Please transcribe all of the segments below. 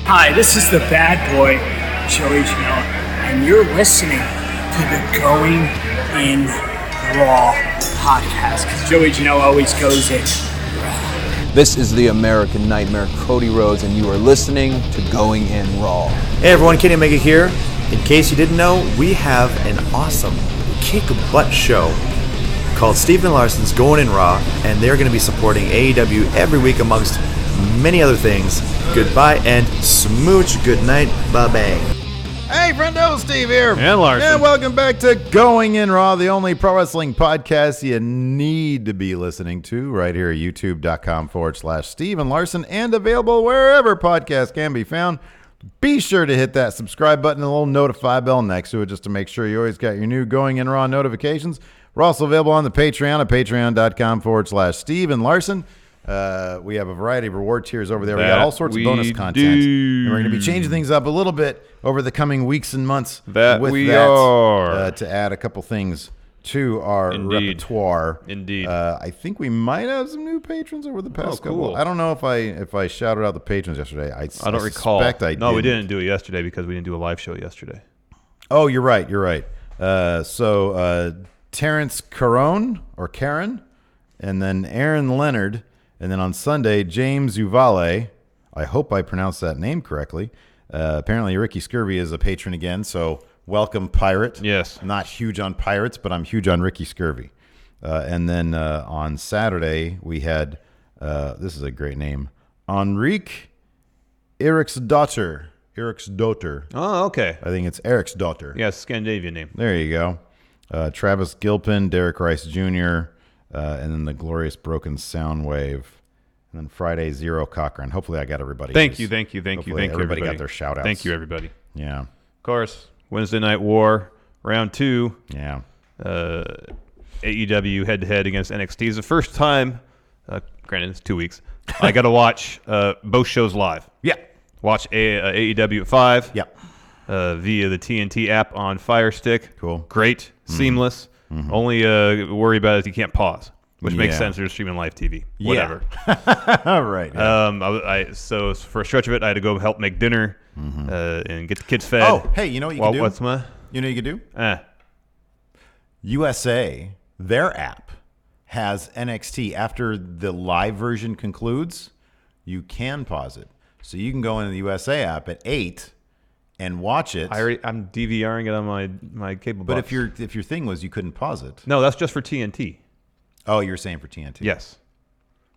Hi, this is the bad boy, Joey Janela, and you're listening to the Going in Raw podcast, because Joey Janela always goes in raw. This is the American Nightmare, Cody Rhodes, and you are listening to Going in Raw. Hey everyone, Kenny Omega here. In case you didn't know, we have an awesome kick-butt show called Stephen Larson's Going in Raw, and they're going to be supporting AEW every week amongst many other things. Goodbye and smooch. Good night. Bye-bye. Hey, friendo, Steve here. And Larson. And welcome back to Going in Raw, the only pro wrestling podcast you need to be listening to right here at youtube.com/Stephen Larson, and available wherever podcasts can be found. Be sure to hit that subscribe button and a little notify bell next to it just to make sure you always got your new Going in Raw notifications. We're also available on the Patreon at patreon.com/Stephen Larson. We have a variety of reward tiers over there. We got all sorts of bonus content. And we're going to be changing things up a little bit over the coming weeks and months. To add a couple things to our repertoire. Indeed. I think we might have some new patrons over the past couple. I don't know if I shouted out the patrons yesterday. I don't recall. No, we didn't do it yesterday because we didn't do a live show yesterday. Oh, you're right. So Terrence Caron, and then Aaron Leonard. And then on Sunday, James Uvale. I hope I pronounced that name correctly. Apparently, Ricky Scurvy is a patron again, so welcome, Pirate. Yes. I'm not huge on Pirates, but I'm huge on Ricky Scurvy. And then on Saturday, we had, this is a great name, Enrique Eriksdotter. Oh, okay. I think it's Eriksdotter. Yeah, Scandinavian name. There you go. Travis Gilpin, Derek Rice Jr., and then the glorious Broken Sound Wave. And then Friday, Zero Cochran. Hopefully I got everybody. Thank you. Everybody got their shout-outs. Thank you, everybody. Yeah. Of course, Wednesday Night War, round 2. Yeah. AEW head-to-head against NXT. It's the first time, granted it's 2 weeks, I got to watch both shows live. Yeah. Watch AEW at 5. Yeah. Via the TNT app on Fire Stick. Cool. Great. Seamless. Mm-hmm. Only worry about it if you can't pause, which makes sense. They're streaming live TV. Whatever. All right. Yeah. So for a stretch of it, I had to go help make dinner and get the kids fed. Oh, hey, you know what you can do? What's my? You know what you can do? USA, their app has NXT. After the live version concludes, you can pause it. So you can go into the USA app at 8 and watch it. I'm DVRing it on my cable box. But if your thing was you couldn't pause it. No, that's just for TNT. Oh, you're saying for TNT. Yes.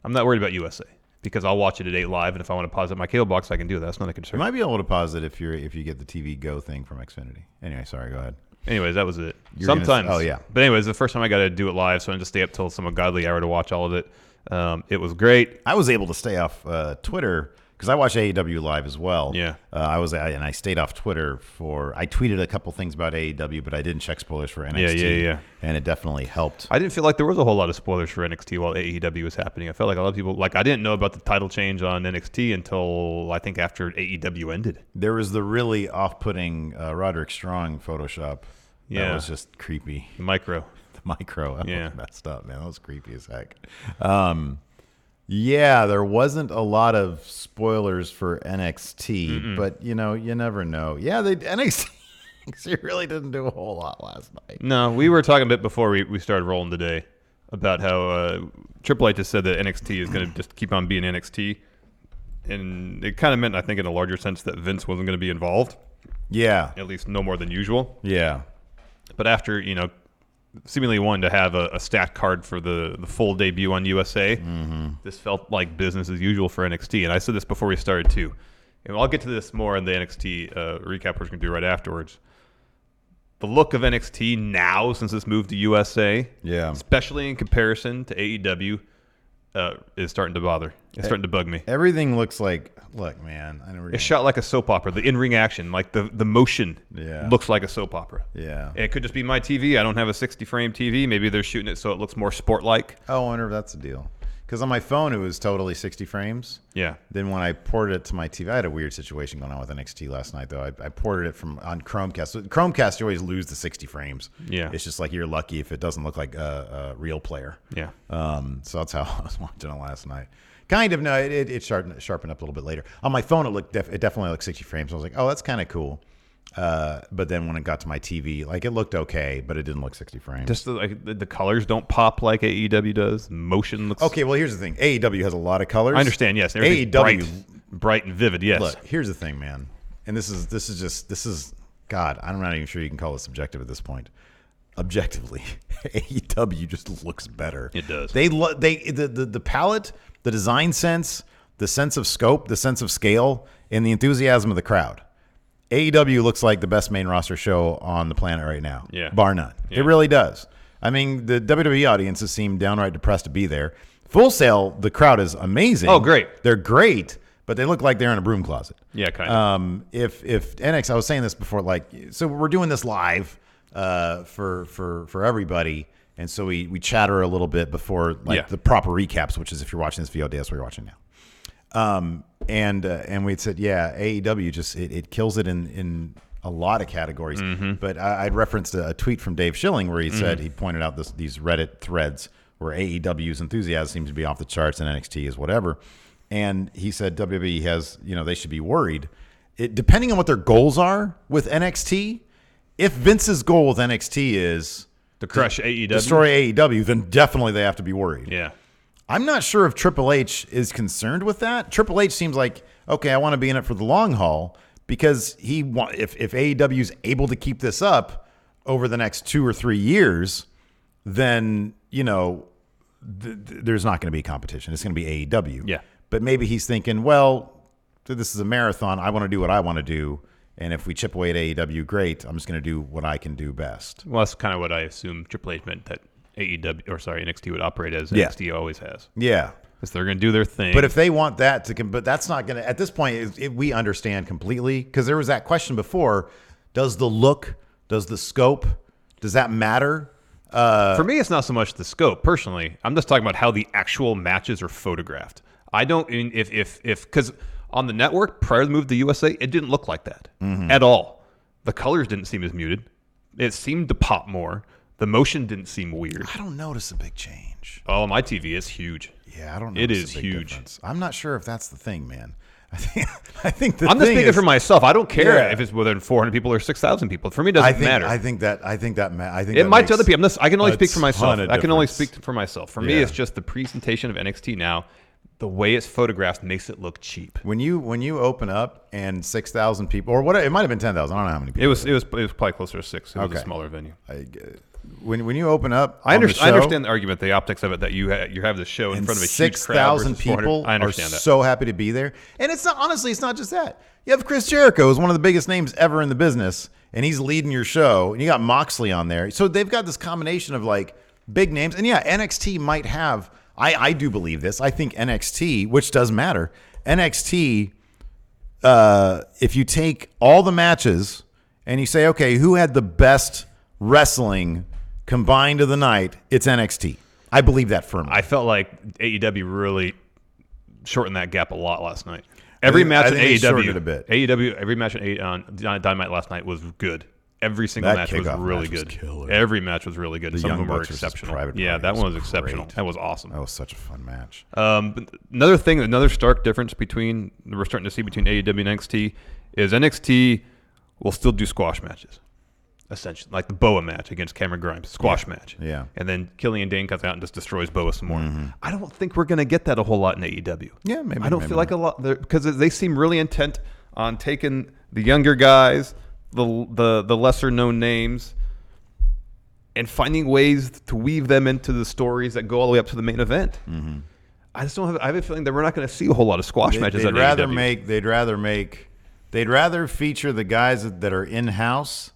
I'm not worried about USA because I'll watch it at 8 live, and if I want to pause it on my cable box, I can do that. That's not a concern. You might be able to pause it if you get the TV Go thing from Xfinity. Anyway, sorry, go ahead. Anyways, that was it. Sometimes. Oh, yeah. But anyways, the first time I got to do it live, so I had to stay up till some ungodly hour to watch all of it. It was great. I was able to stay off Twitter because I watch AEW live as well. Yeah. I stayed off Twitter I tweeted a couple things about AEW, but I didn't check spoilers for NXT. Yeah. And it definitely helped. I didn't feel like there was a whole lot of spoilers for NXT while AEW was happening. I felt like a lot of people, I didn't know about the title change on NXT until I think after AEW ended. There was the really off-putting Roderick Strong Photoshop. Yeah. That was just creepy. The micro. That was messed up, man. That was creepy as heck. Yeah, there wasn't a lot of spoilers for NXT, but you never know. Yeah, NXT really didn't do a whole lot last night. No, we were talking a bit before we started rolling today about how Triple H just said that NXT is going to just keep on being NXT, and it kind of meant, I think, in a larger sense, that Vince wasn't going to be involved. Yeah, at least no more than usual. Yeah, but after seemingly wanting to have a stat card for the full debut on USA. Mm-hmm. This felt like business as usual for NXT. And I said this before we started, too. And I'll get to this more in the NXT recap we're going to do right afterwards. The look of NXT now, since it's moved to USA, especially in comparison to AEW, is starting to bother. It's starting to bug me. Everything looks like, look, man. It's shot like a soap opera. The in-ring action, like the motion looks like a soap opera. Yeah. And it could just be my TV. I don't have a 60-frame TV. Maybe they're shooting it so it looks more sport-like. Oh, I wonder if that's the deal. Because on my phone, it was totally 60 frames. Yeah. Then when I ported it to my TV, I had a weird situation going on with NXT last night, though. I ported it on Chromecast. So Chromecast, you always lose the 60 frames. Yeah. It's just like you're lucky if it doesn't look like a real player. Yeah. So that's how I was watching it last night. Kind of. No, it sharpened up a little bit later. On my phone, it definitely looked 60 frames. I was like, oh, that's kind of cool. But then when it got to my TV, like it looked okay, but it didn't look 60 frames. Just the colors don't pop like AEW does. Motion looks okay. Well, here's the thing: AEW has a lot of colors. I understand. Yes, AEW bright and vivid. Yes. Look, here's the thing, man, and this is God. I'm not even sure you can call it subjective at this point. Objectively, AEW just looks better. It does. The palette, the design sense, the sense of scope, the sense of scale, and the enthusiasm of the crowd. AEW looks like the best main roster show on the planet right now, bar none. Yeah. It really does. I mean, the WWE audiences seem downright depressed to be there. Full Sail, the crowd is amazing. Oh, great. They're great, but they look like they're in a broom closet. Yeah, kind of. If NXT, I was saying this before, like, so we're doing this live for everybody, and so we chatter a little bit before the proper recaps, which is if you're watching this VOD, that's what you're watching now. And we said, AEW just it kills it in a lot of categories. Mm-hmm. But I'd referenced a tweet from Dave Schilling where he said he pointed out these Reddit threads where AEW's enthusiasm seems to be off the charts and NXT is whatever. And he said WWE has, they should be worried. Depending on what their goals are with NXT, if Vince's goal with NXT is to crush AEW, destroy AEW, then definitely they have to be worried. Yeah. I'm not sure if Triple H is concerned with that. Triple H seems like, okay, I want to be in it for the long haul because if AEW is able to keep this up over the next 2 or 3 years, then, there's not going to be competition. It's going to be AEW. Yeah. But maybe he's thinking, well, this is a marathon. I want to do what I want to do. And if we chip away at AEW, great. I'm just going to do what I can do best. Well, that's kind of what I assume Triple H meant that NXT would operate as NXT always has. Yeah. Because they're going to do their thing. But if they want that but that's not going to, at this point, we understand completely. Because there was that question before, does the look, does the scope, does that matter? For me, it's not so much the scope, personally. I'm just talking about how the actual matches are photographed. I don't, because on the network, prior to the move to the USA, it didn't look like that at all. The colors didn't seem as muted. It seemed to pop more. The motion didn't seem weird. I don't notice a big change. Oh, my TV is huge. Yeah, I don't know. It is huge. Difference. I'm not sure if that's the thing, man. I think I'm just speaking for myself. I don't care if it's within 400 people or 6,000 people. For me, it doesn't matter. I think it might to other people. I can only speak for myself. I can only speak for myself. For me, it's just the presentation of NXT now. The way it's photographed makes it look cheap. When you open up and 6,000 people, or what, it might have been 10,000. I don't know how many people. It was probably closer to 6. It was a smaller venue. When you open up, I understand the argument, the optics of it, that you have the show in front of a huge crowd. 6,000 people I understand that. So happy to be there, and it's not just that. You have Chris Jericho, who's one of the biggest names ever in the business, and he's leading your show, and you got Moxley on there. So they've got this combination of like big names, and NXT might have. I do believe this. I think NXT, which does matter, NXT, if you take all the matches and you say, okay, who had the best wrestling combined of the night, it's NXT. I believe that firmly. I felt like AEW really shortened that gap a lot last night. Every match on AEW, every match on Dynamite last night was good. Every single match was really good. Every match was really good. Some of them were exceptional. That one was exceptional. That was awesome. That was such a fun match. Another stark difference we're starting to see between AEW and NXT is NXT will still do squash matches, essentially, like the Boa match against Cameron Grimes, squash match. Yeah. And then Killian Dane comes out and just destroys Boa some more. Mm-hmm. I don't think we're going to get that a whole lot in AEW. Yeah, maybe. I don't feel like a lot, because they seem really intent on taking the younger guys, the lesser known names, and finding ways to weave them into the stories that go all the way up to the main event. Mm-hmm. I have a feeling that we're not going to see a whole lot of squash matches on AEW. They'd rather feature the guys that are in house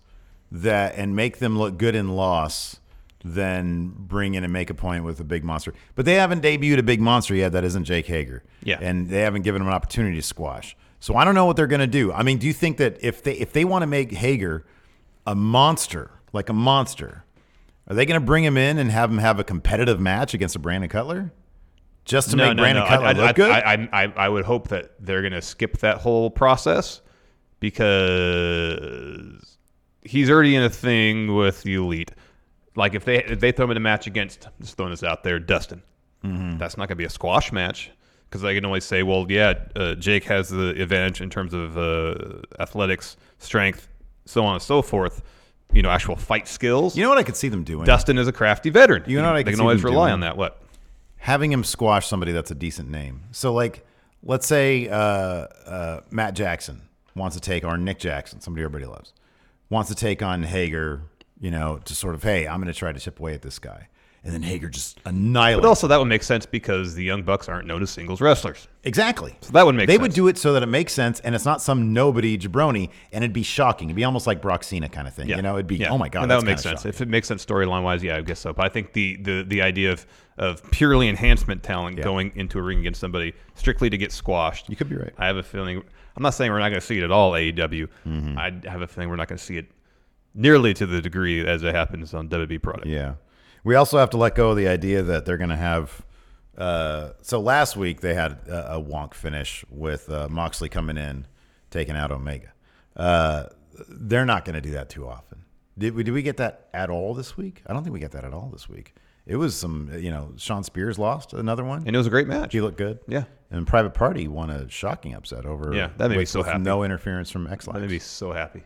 and make them look good in loss than bring in and make a point with a big monster. But they haven't debuted a big monster yet that isn't Jake Hager. Yeah. And they haven't given him an opportunity to squash. So I don't know what they're going to do. I mean, do you think that if they want to make Hager a monster, like a monster, are they going to bring him in and have him have a competitive match against a Brandon Cutler? Just to make Brandon Cutler look good? I would hope that they're going to skip that whole process because he's already in a thing with the Elite. Like if they throw him in a match against, just throwing this out there, Dustin. Mm-hmm. That's not going to be a squash match because I can always say, well, yeah, Jake has the advantage in terms of athletics, strength, so on and so forth. Actual fight skills. You know what I could see them doing? Dustin is a crafty veteran. You know what I they could can see always them rely doing? on that. What? Having him squash somebody that's a decent name. So, like, let's say Matt Jackson wants to take, or Nick Jackson, somebody everybody loves, wants to take on Hager, to sort of, hey, I'm going to try to chip away at this guy. And then Hager just annihilates. But also that would make sense because the Young Bucks aren't known as singles wrestlers. Exactly. So that would make sense. They would do it so that it makes sense, and it's not some nobody jabroni, and it'd be shocking. It'd be almost like Brock Cena kind of thing. It'd be, oh my God, and that that's would make kinda sense. shocking. If it makes sense storyline-wise, yeah, I guess so. But I think the idea of purely enhancement talent going into a ring against somebody strictly to get squashed. You could be right. I have a feeling, I'm not saying we're not going to see it at all, AEW. Mm-hmm. I have a feeling we're not going to see it nearly to the degree as it happens on WWE product. Yeah. We also have to let go of the idea that they're going to have so last week they had a wonk finish with Moxley coming in, taking out Omega. They're not going to do that too often. Did we get that at all this week? I don't think we got that at all this week. It was some, Shawn Spears lost another one. And it was a great match. He looked good. Yeah. And Private Party won a shocking upset over. Yeah, that made me so with happy. No interference from X-Lines. That made me so happy.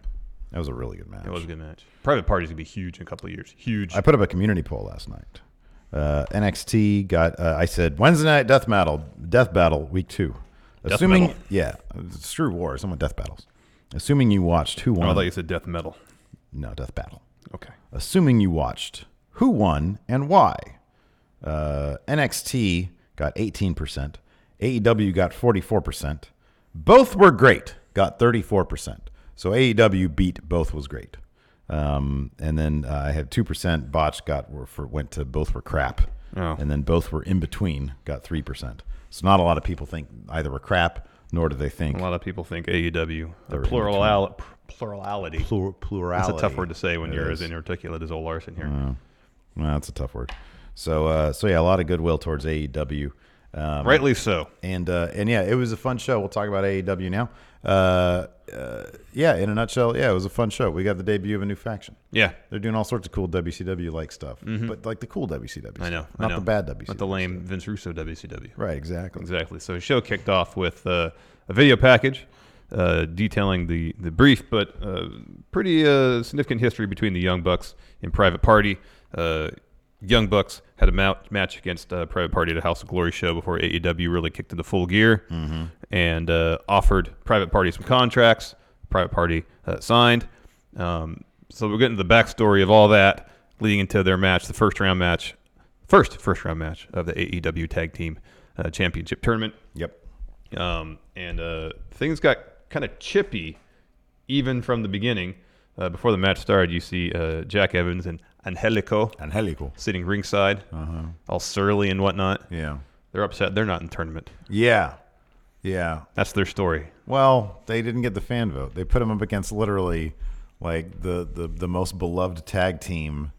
That was a really good match. It was a good match. Private Party's going to be huge in a couple of years. Huge. I put up a community poll last night. NXT got, I said, Wednesday night death battle, week 2. Assuming, battle? yeah, screw war, someone death battles. Assuming you watched who won. I thought you said death metal. No, death battle. Okay. Assuming you watched who won and why. NXT got 18%. AEW got 44%. Both were great, got 34%. So AEW beat both was great. And then I had 2% botched went to both were crap. Oh. And then both were in between, got 3%. So not a lot of people think either were crap, nor do they think. A lot of people think AEW. They're Plurality. Plurality. That's a tough word to say when you're as inarticulate as old Larson here. Well, that's a tough word. So yeah, a lot of goodwill towards AEW. Rightly so. And yeah, it was a fun show. We'll talk about AEW now. Yeah, in a nutshell, yeah, it was a fun show. We got the debut of a new faction. Yeah. They're doing all sorts of cool WCW-like stuff, but like the cool WCW I know. stuff, not the bad WCW. Not the lame Vince Russo WCW. Right, exactly. Exactly. So the show kicked off with a video package detailing the brief but pretty significant history between the Young Bucks and Private Party. Young Bucks had a match against Private Party at a House of Glory show before AEW really kicked into full gear and offered Private Party some contracts. Private Party signed. So we're getting the backstory of all that leading into their match, the first round match of the AEW Tag Team Championship Tournament. Yep. And things got kind of chippy even from the beginning. Before the match started, you see Jack Evans and Angelico sitting ringside, all surly and whatnot. Yeah. They're upset. They're not in the tournament. Yeah. That's their story. Well, they didn't get the fan vote. They put them up against literally like the most beloved tag team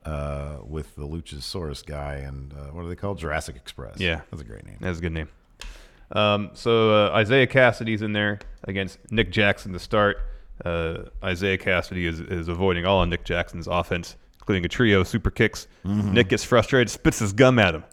with the Luchasaurus guy and what are they called? Jurassic Express. Yeah. That's a great name. That's a good name. So Isaiah Cassidy's in there against Nick Jackson to start. Isaiah Cassidy is avoiding all of Nick Jackson's offense, including a trio of super kicks. Nick gets frustrated, spits his gum at him.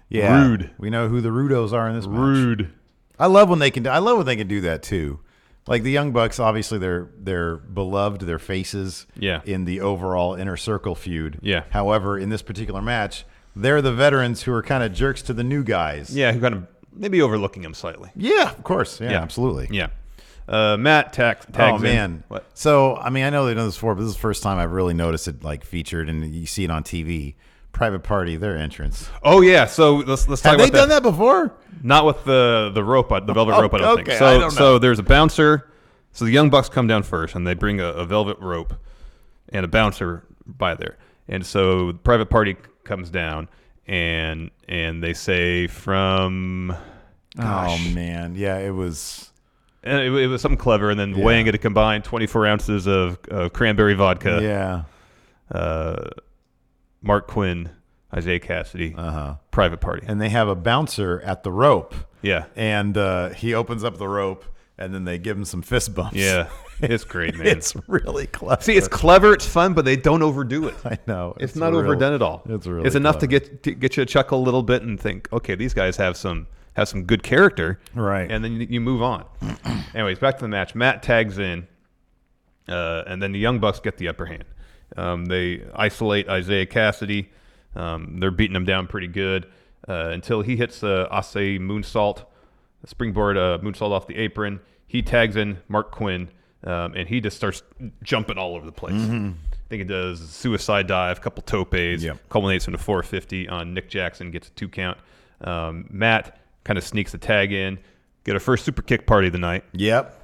Yeah. Rude. We know who the Rudos are in this match. Rude. I love when they can do that too. Like the Young Bucks, obviously they're beloved, their faces in the overall Inner Circle feud. Yeah. However, in this particular match, they're the veterans who are kind of jerks to the new guys. Yeah, who kind of maybe overlooking him slightly. Yeah, of course. Yeah, absolutely. Yeah. Matt tags Oh man. in. What? So I mean, I know they've done this before, but this is the first time I've really noticed it like featured, and you see it on TV. Private Party, their entrance. Oh yeah. So let's talk Have about they done that before? Not with the rope, the velvet rope. I don't think. Okay, So I don't know. so there's a bouncer. So the Young Bucks come down first, and they bring a velvet rope and a bouncer by there. And so Private Party comes down, and they say from. Oh man, yeah, it was. And it was something clever, and then weighing it a combined 24 ounces of cranberry vodka. Yeah. Mark Quinn, Isaiah Cassidy, Private Party. And they have a bouncer at the rope. Yeah. And he opens up the rope, and then they give him some fist bumps. Yeah. It's great, man. It's really clever. See, it's clever, it's fun, but they don't overdo it. I know. It's not overdone at all. It's really It's enough clever. to get you to chuckle a little bit and think, okay, these guys have some has some good character. Right. And then you move on. Anyways, back to the match. Matt tags in, and then the Young Bucks get the upper hand. They isolate Isaiah Cassidy. They're beating him down pretty good until he hits the Ase moonsault, a springboard moonsault off the apron. He tags in Mark Quinn, and he just starts jumping all over the place. I think it does a suicide dive, a couple topes, culminates into 450 on Nick Jackson, gets a 2 count. Matt kind of sneaks a tag in, get a first super kick party of the night. Yep.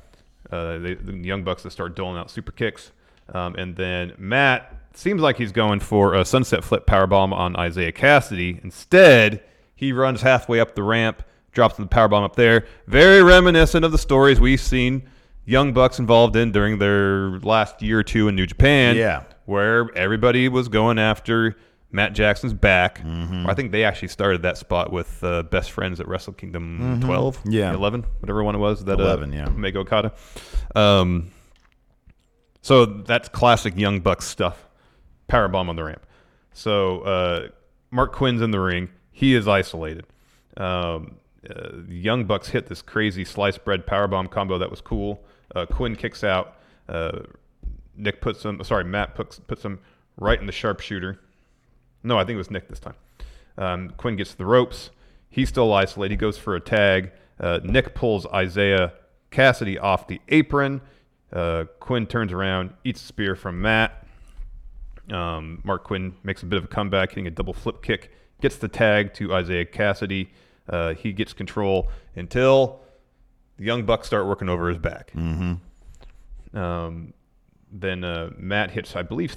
The Young Bucks that start doling out super kicks. And then Matt seems like he's going for a sunset flip powerbomb on Isaiah Cassidy. Instead, he runs halfway up the ramp, drops the powerbomb up there. Very reminiscent of the stories we've seen Young Bucks involved in during their last year or two in New Japan, where everybody was going after Matt Jackson's back. I think they actually started that spot with Best Friends at Wrestle Kingdom 12, 11, whatever one it was. That 11, Omega Okada. So that's classic Young Bucks stuff. Powerbomb on the ramp. So Mark Quinn's in the ring. He is isolated. The Young Bucks hit this crazy sliced bread powerbomb combo that was cool. Quinn kicks out. Matt puts him right in the sharpshooter. No, I think it was Nick this time. Quinn gets the ropes. He's still isolated. He goes for a tag. Nick pulls Isaiah Cassidy off the apron. Quinn turns around, eats a spear from Matt. Mark Quinn makes a bit of a comeback, hitting a double flip kick. Gets the tag to Isaiah Cassidy. He gets control until the Young Bucks start working over his back. Then Matt hits, I believe,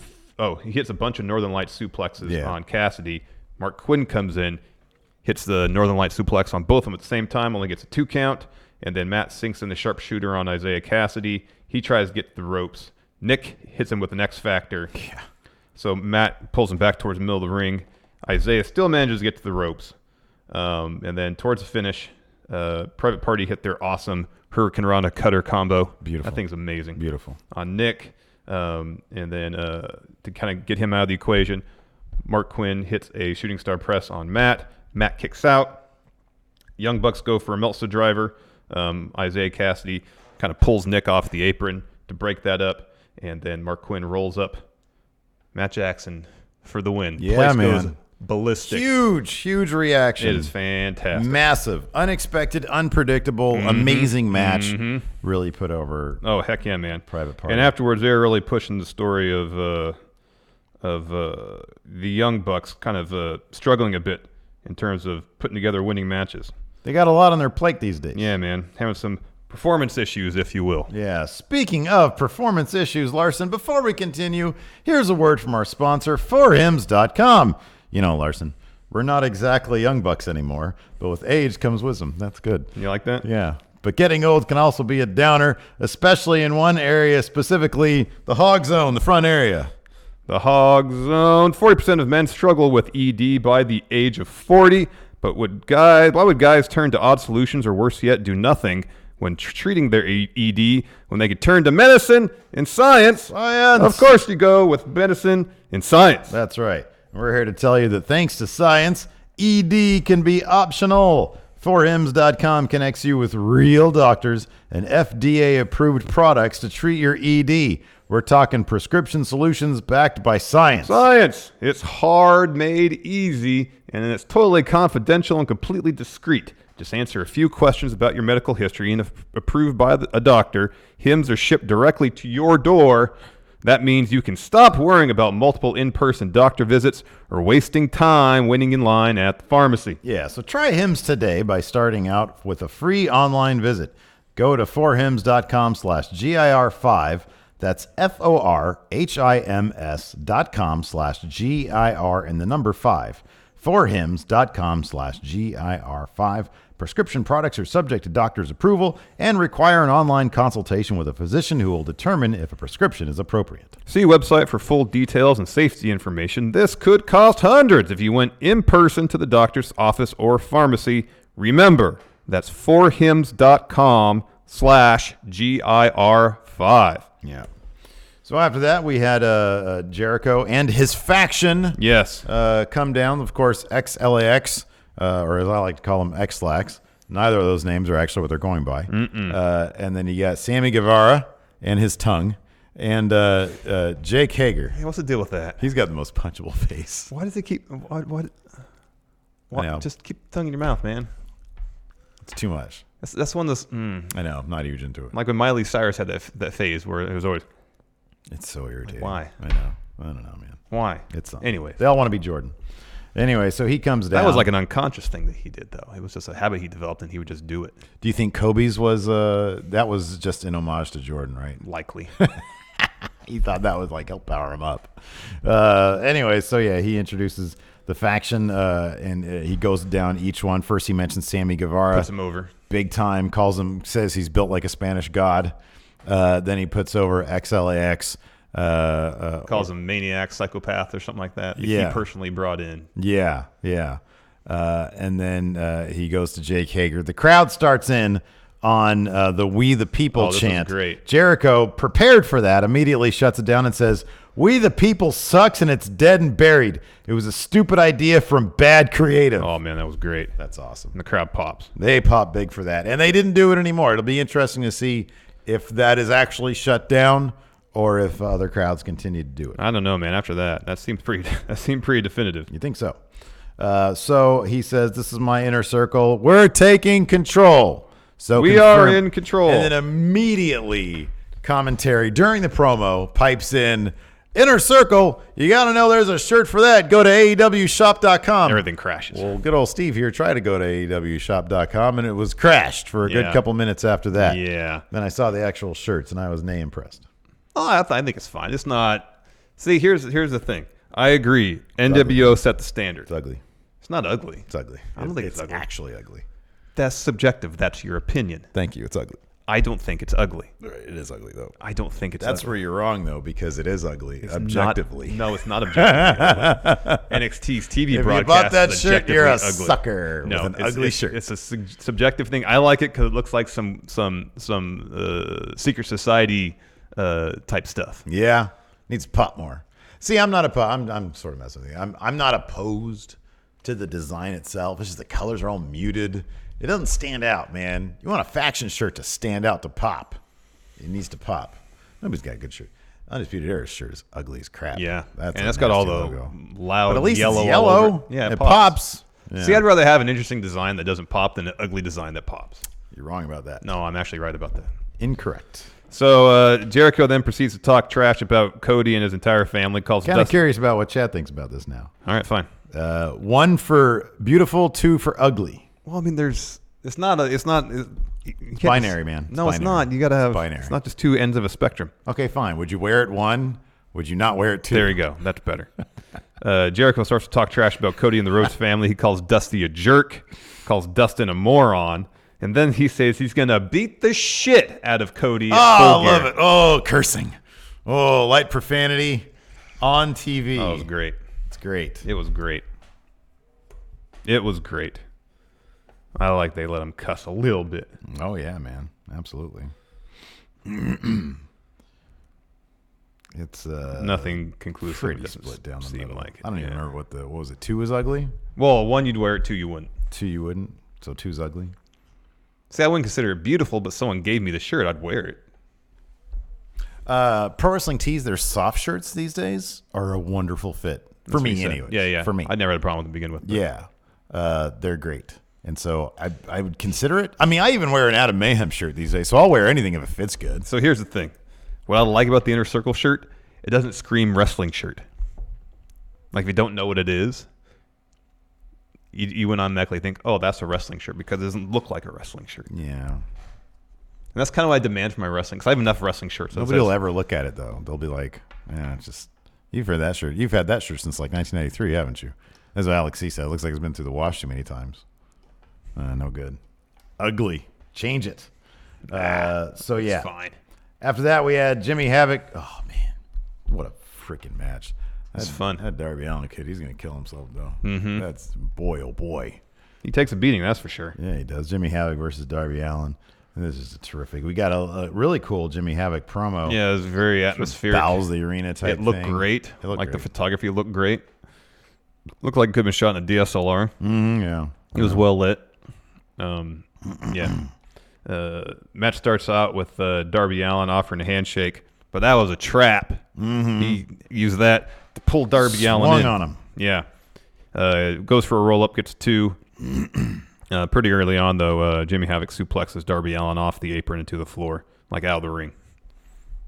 he hits a bunch of Northern Lights suplexes on Cassidy. Mark Quinn comes in, hits the Northern Lights suplex on both of them at the same time, only gets a 2 count. And then Matt sinks in the sharpshooter on Isaiah Cassidy. He tries to get the ropes. Nick hits him with an X Factor. So Matt pulls him back towards the middle of the ring. Isaiah still manages to get to the ropes. And then towards the finish, Private Party hit their awesome Hurricane Rana cutter combo. Beautiful. That thing's amazing. Beautiful. On Nick. And then to kind of get him out of the equation, Mark Quinn hits a shooting star press on Matt. Matt kicks out. Young Bucks go for a Meltzer driver. Isaiah Cassidy kind of pulls Nick off the apron to break that up. And then Mark Quinn rolls up Matt Jackson for the win. Yeah, Place man. goes ballistic. Huge reaction. It is fantastic. Massive, unexpected, unpredictable, amazing match. Really put over. Oh, heck yeah, man. Private Party. And afterwards, they were really pushing the story of the Young Bucks kind of struggling a bit in terms of putting together winning matches. They got a lot on their plate these days. Yeah, man. Having some performance issues, if you will. Yeah. Speaking of performance issues, Larson, before we continue, here's a word from our sponsor, forhims.com. You know, Larson, we're not exactly Young Bucks anymore, but with age comes wisdom. That's good. You like that? Yeah. But getting old can also be a downer, especially in one area, specifically the hog zone, the front area. The hog zone. 40% of men struggle with ED by the age of 40. But why would guys turn to odd solutions, or worse yet, do nothing when treating their ED when they could turn to medicine and science? Science. Of course you go with medicine and science. That's right. We're here to tell you that thanks to science, ED can be optional. 4hims.com connects you with real doctors and FDA-approved products to treat your ED. We're talking prescription solutions backed by science. Science. It's hard made easy, and it's totally confidential and completely discreet. Just answer a few questions about your medical history, and if approved by a doctor, Hims are shipped directly to your door. That means you can stop worrying about multiple in-person doctor visits or wasting time waiting in line at the pharmacy. Yeah, so try Hims today by starting out with a free online visit. Go to forhims.com/GIR5. That's forhims.com/GIR and the number 5. forhims.com/GIR5. Prescription products are subject to doctor's approval and require an online consultation with a physician who will determine if a prescription is appropriate. See website for full details and safety information. This could cost hundreds if you went in person to the doctor's office or pharmacy. Remember, that's forhims.com/GIR5. Yeah. So after that, we had Jericho and his faction Yes. come down. Of course, XLAX, or as I like to call them, XLAX. Neither of those names are actually what they're going by. And then you got Sammy Guevara and his tongue, and Jake Hager. Hey, what's the deal with that? He's got the most punchable face. Why does it keep? What? I know. Just keep the tongue in your mouth, man. It's too much. That's one of those. I know. I'm not huge into it. Like when Miley Cyrus had that phase where it was always. It's so irritating. Why? I know. I don't know, man. Why? It's not. Anyway. They all want to be Jordan. Anyway, so he comes down. That was like an unconscious thing that he did, though. It was just a habit he developed, and he would just do it. Do you think Kobe's was that was just in homage to Jordan, right? Likely. He thought that would like help power him up. Anyway, so yeah, he introduces the faction, and he goes down each one. First, he mentions Sammy Guevara. Puts him over. Big time. Says he's built like a Spanish god. Then he puts over XLAX. Calls him maniac, psychopath, or something like that. Yeah. He personally brought in. Yeah. And then he goes to Jake Hager. The crowd starts in on the We the People this chant. was great. Jericho, prepared for that, immediately shuts it down and says, "We the People sucks and it's dead and buried. It was a stupid idea from bad creative." Oh, man, that was great. That's awesome. And the crowd pops. They pop big for that. And they didn't do it anymore. It'll be interesting to see if that is actually shut down or if other crowds continue to do it. I don't know, man. After that seemed pretty definitive. You think so? So he says, "This is my inner circle. We're taking control." So we are in control. And then immediately commentary during the promo pipes in, "Inner circle, you got to know there's a shirt for that. Go to AEWshop.com. Everything crashes. Well, good old Steve here tried to go to AEWshop.com, and it was crashed for a good couple minutes after that. Yeah. Then I saw the actual shirts, and I was nay impressed. Oh, I think it's fine. It's not. See, here's the thing. I agree. NWO set the standard. It's ugly. It's not ugly. It's ugly. I don't think it's ugly. Actually ugly. That's subjective. That's your opinion. Thank you. It's ugly. I don't think it's ugly. It is ugly, though. I don't think it's That's ugly. where you're wrong, though, because it is ugly, It's objectively. No, it's not objectively. NXT's TV If broadcast you bought that is shirt, you're a objectively ugly. sucker No, with an ugly shirt. It's a subjective thing. I like it because it looks like some secret society type stuff. Yeah, needs to pop more. See, I'm not I'm sort of messing with you. I'm not opposed to the design itself. It's just the colors are all muted. It doesn't stand out, man. You want a faction shirt to stand out, to pop. It needs to pop. Nobody's got a good shirt. Undisputed Era's shirt is ugly as crap. Yeah, that's and that's got all the logo. loud But at least yellow. it's yellow. All over. Yeah, it pops. Yeah. See, I'd rather have an interesting design that doesn't pop than an ugly design that pops. You're wrong about that. No, I'm actually right about that. Incorrect. So Jericho then proceeds to talk trash about Cody and his entire family. Calls Kind of Dustin. curious about what Chad thinks about this now. All right, fine. 1 for beautiful, 2 for ugly. Well, I mean, it's not Binary, man. No, It's it's not. You got to have binary. It's not just two ends of a spectrum. Okay, fine. Would you wear it 1? Would you not wear it 2? There you go. That's better. Jericho starts to talk trash about Cody and the Rhodes family. He calls Dusty a jerk, calls Dustin a moron, and then he says he's going to beat the shit out of Cody. Oh, I love it. Oh, cursing. Oh, light profanity on TV. Oh, it was great. It's great. It was great. It was great. I like they let him cuss a little bit. Oh, yeah, man. Absolutely. It's Nothing conclusive. pretty It doesn't split down the seem middle. like it. I don't even Yeah. remember what was it? 2 was ugly? Well, 1 you'd wear it, 2 you wouldn't. 2 you wouldn't? So 2's ugly? See, I wouldn't consider it beautiful, but someone gave me the shirt, I'd wear it. Pro wrestling tees, their soft shirts these days are a wonderful fit. For That's what me, you said. anyway. Yeah. For me. I never had a problem with them to begin with. but- Yeah. They're great. And so I would consider it. I mean, I even wear an Adam Mayhem shirt these days, so I'll wear anything if it fits good. So here's the thing. What I like about the Inner Circle shirt, it doesn't scream wrestling shirt. Like if you don't know what it is, you would automatically think, oh, that's a wrestling shirt because it doesn't look like a wrestling shirt. And Yeah. that's kind of what I demand for my wrestling because I have enough wrestling shirts. Nobody will ever look at it, though. They'll be like, yeah, it's just, you've heard that shirt. You've had that shirt since like 1993, haven't you? That's what Alex C said. It looks like it's been through the wash too many times. No good. Ugly. Change it. So, yeah. It's fine. After that, we had Jimmy Havoc. Oh, man. What a freaking match. It's fun. That Darby Allin kid, he's going to kill himself, though. Mm-hmm. That's, boy, oh, boy. He takes a beating, that's for sure. Yeah, he does. Jimmy Havoc versus Darby Allin. And this is terrific. We got a really cool Jimmy Havoc promo. Yeah, it was very atmospheric. Bowels the arena type It looked thing. great. It looked like the great. photography looked great. Looked like it could have been shot in a DSLR. Yeah. It was well lit. Yeah. Match starts out with Darby Allin offering a handshake, but that was a trap. He used that to pull Darby Allin in. Swung on him. Yeah. Goes for a roll-up, gets 2. Pretty early on, though, Jimmy Havoc suplexes Darby Allin off the apron into the floor, like out of the ring.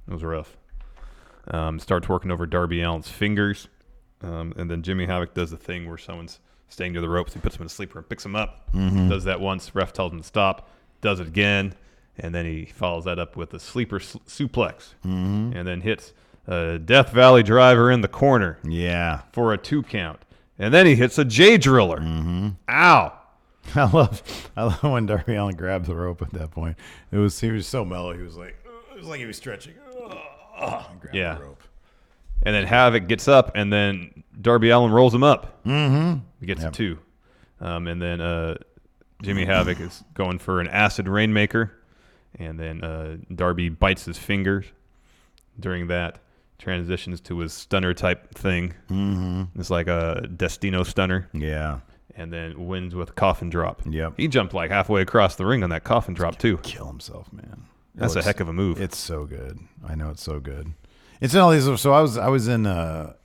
It was rough. Starts working over Darby Allin's fingers, and then Jimmy Havoc does the thing where someone's staying near the ropes. He puts him in a sleeper and picks him up. Does that once. Ref tells him to stop. Does it again, and then he follows that up with a sleeper suplex, and then hits a Death Valley driver in the corner. Yeah. For a 2 count. And then he hits a J driller. Ow. I love when Darby Allin grabs the rope at that point. He was so mellow. He was like, it was like he was stretching. And grabbed the rope. And then Havoc gets up, and then Darby Allin rolls him up. He gets a 2. And then Jimmy Havoc is going for an acid rainmaker, and then Darby bites his fingers. During that, transitions to his stunner type thing. It's like a Destino stunner. Yeah. And then wins with a coffin drop. Yep. He jumped like halfway across the ring on that coffin drop too. Kill himself, man. That's a heck of a move. It's so good. I know it's so good. Incidentally, so I was in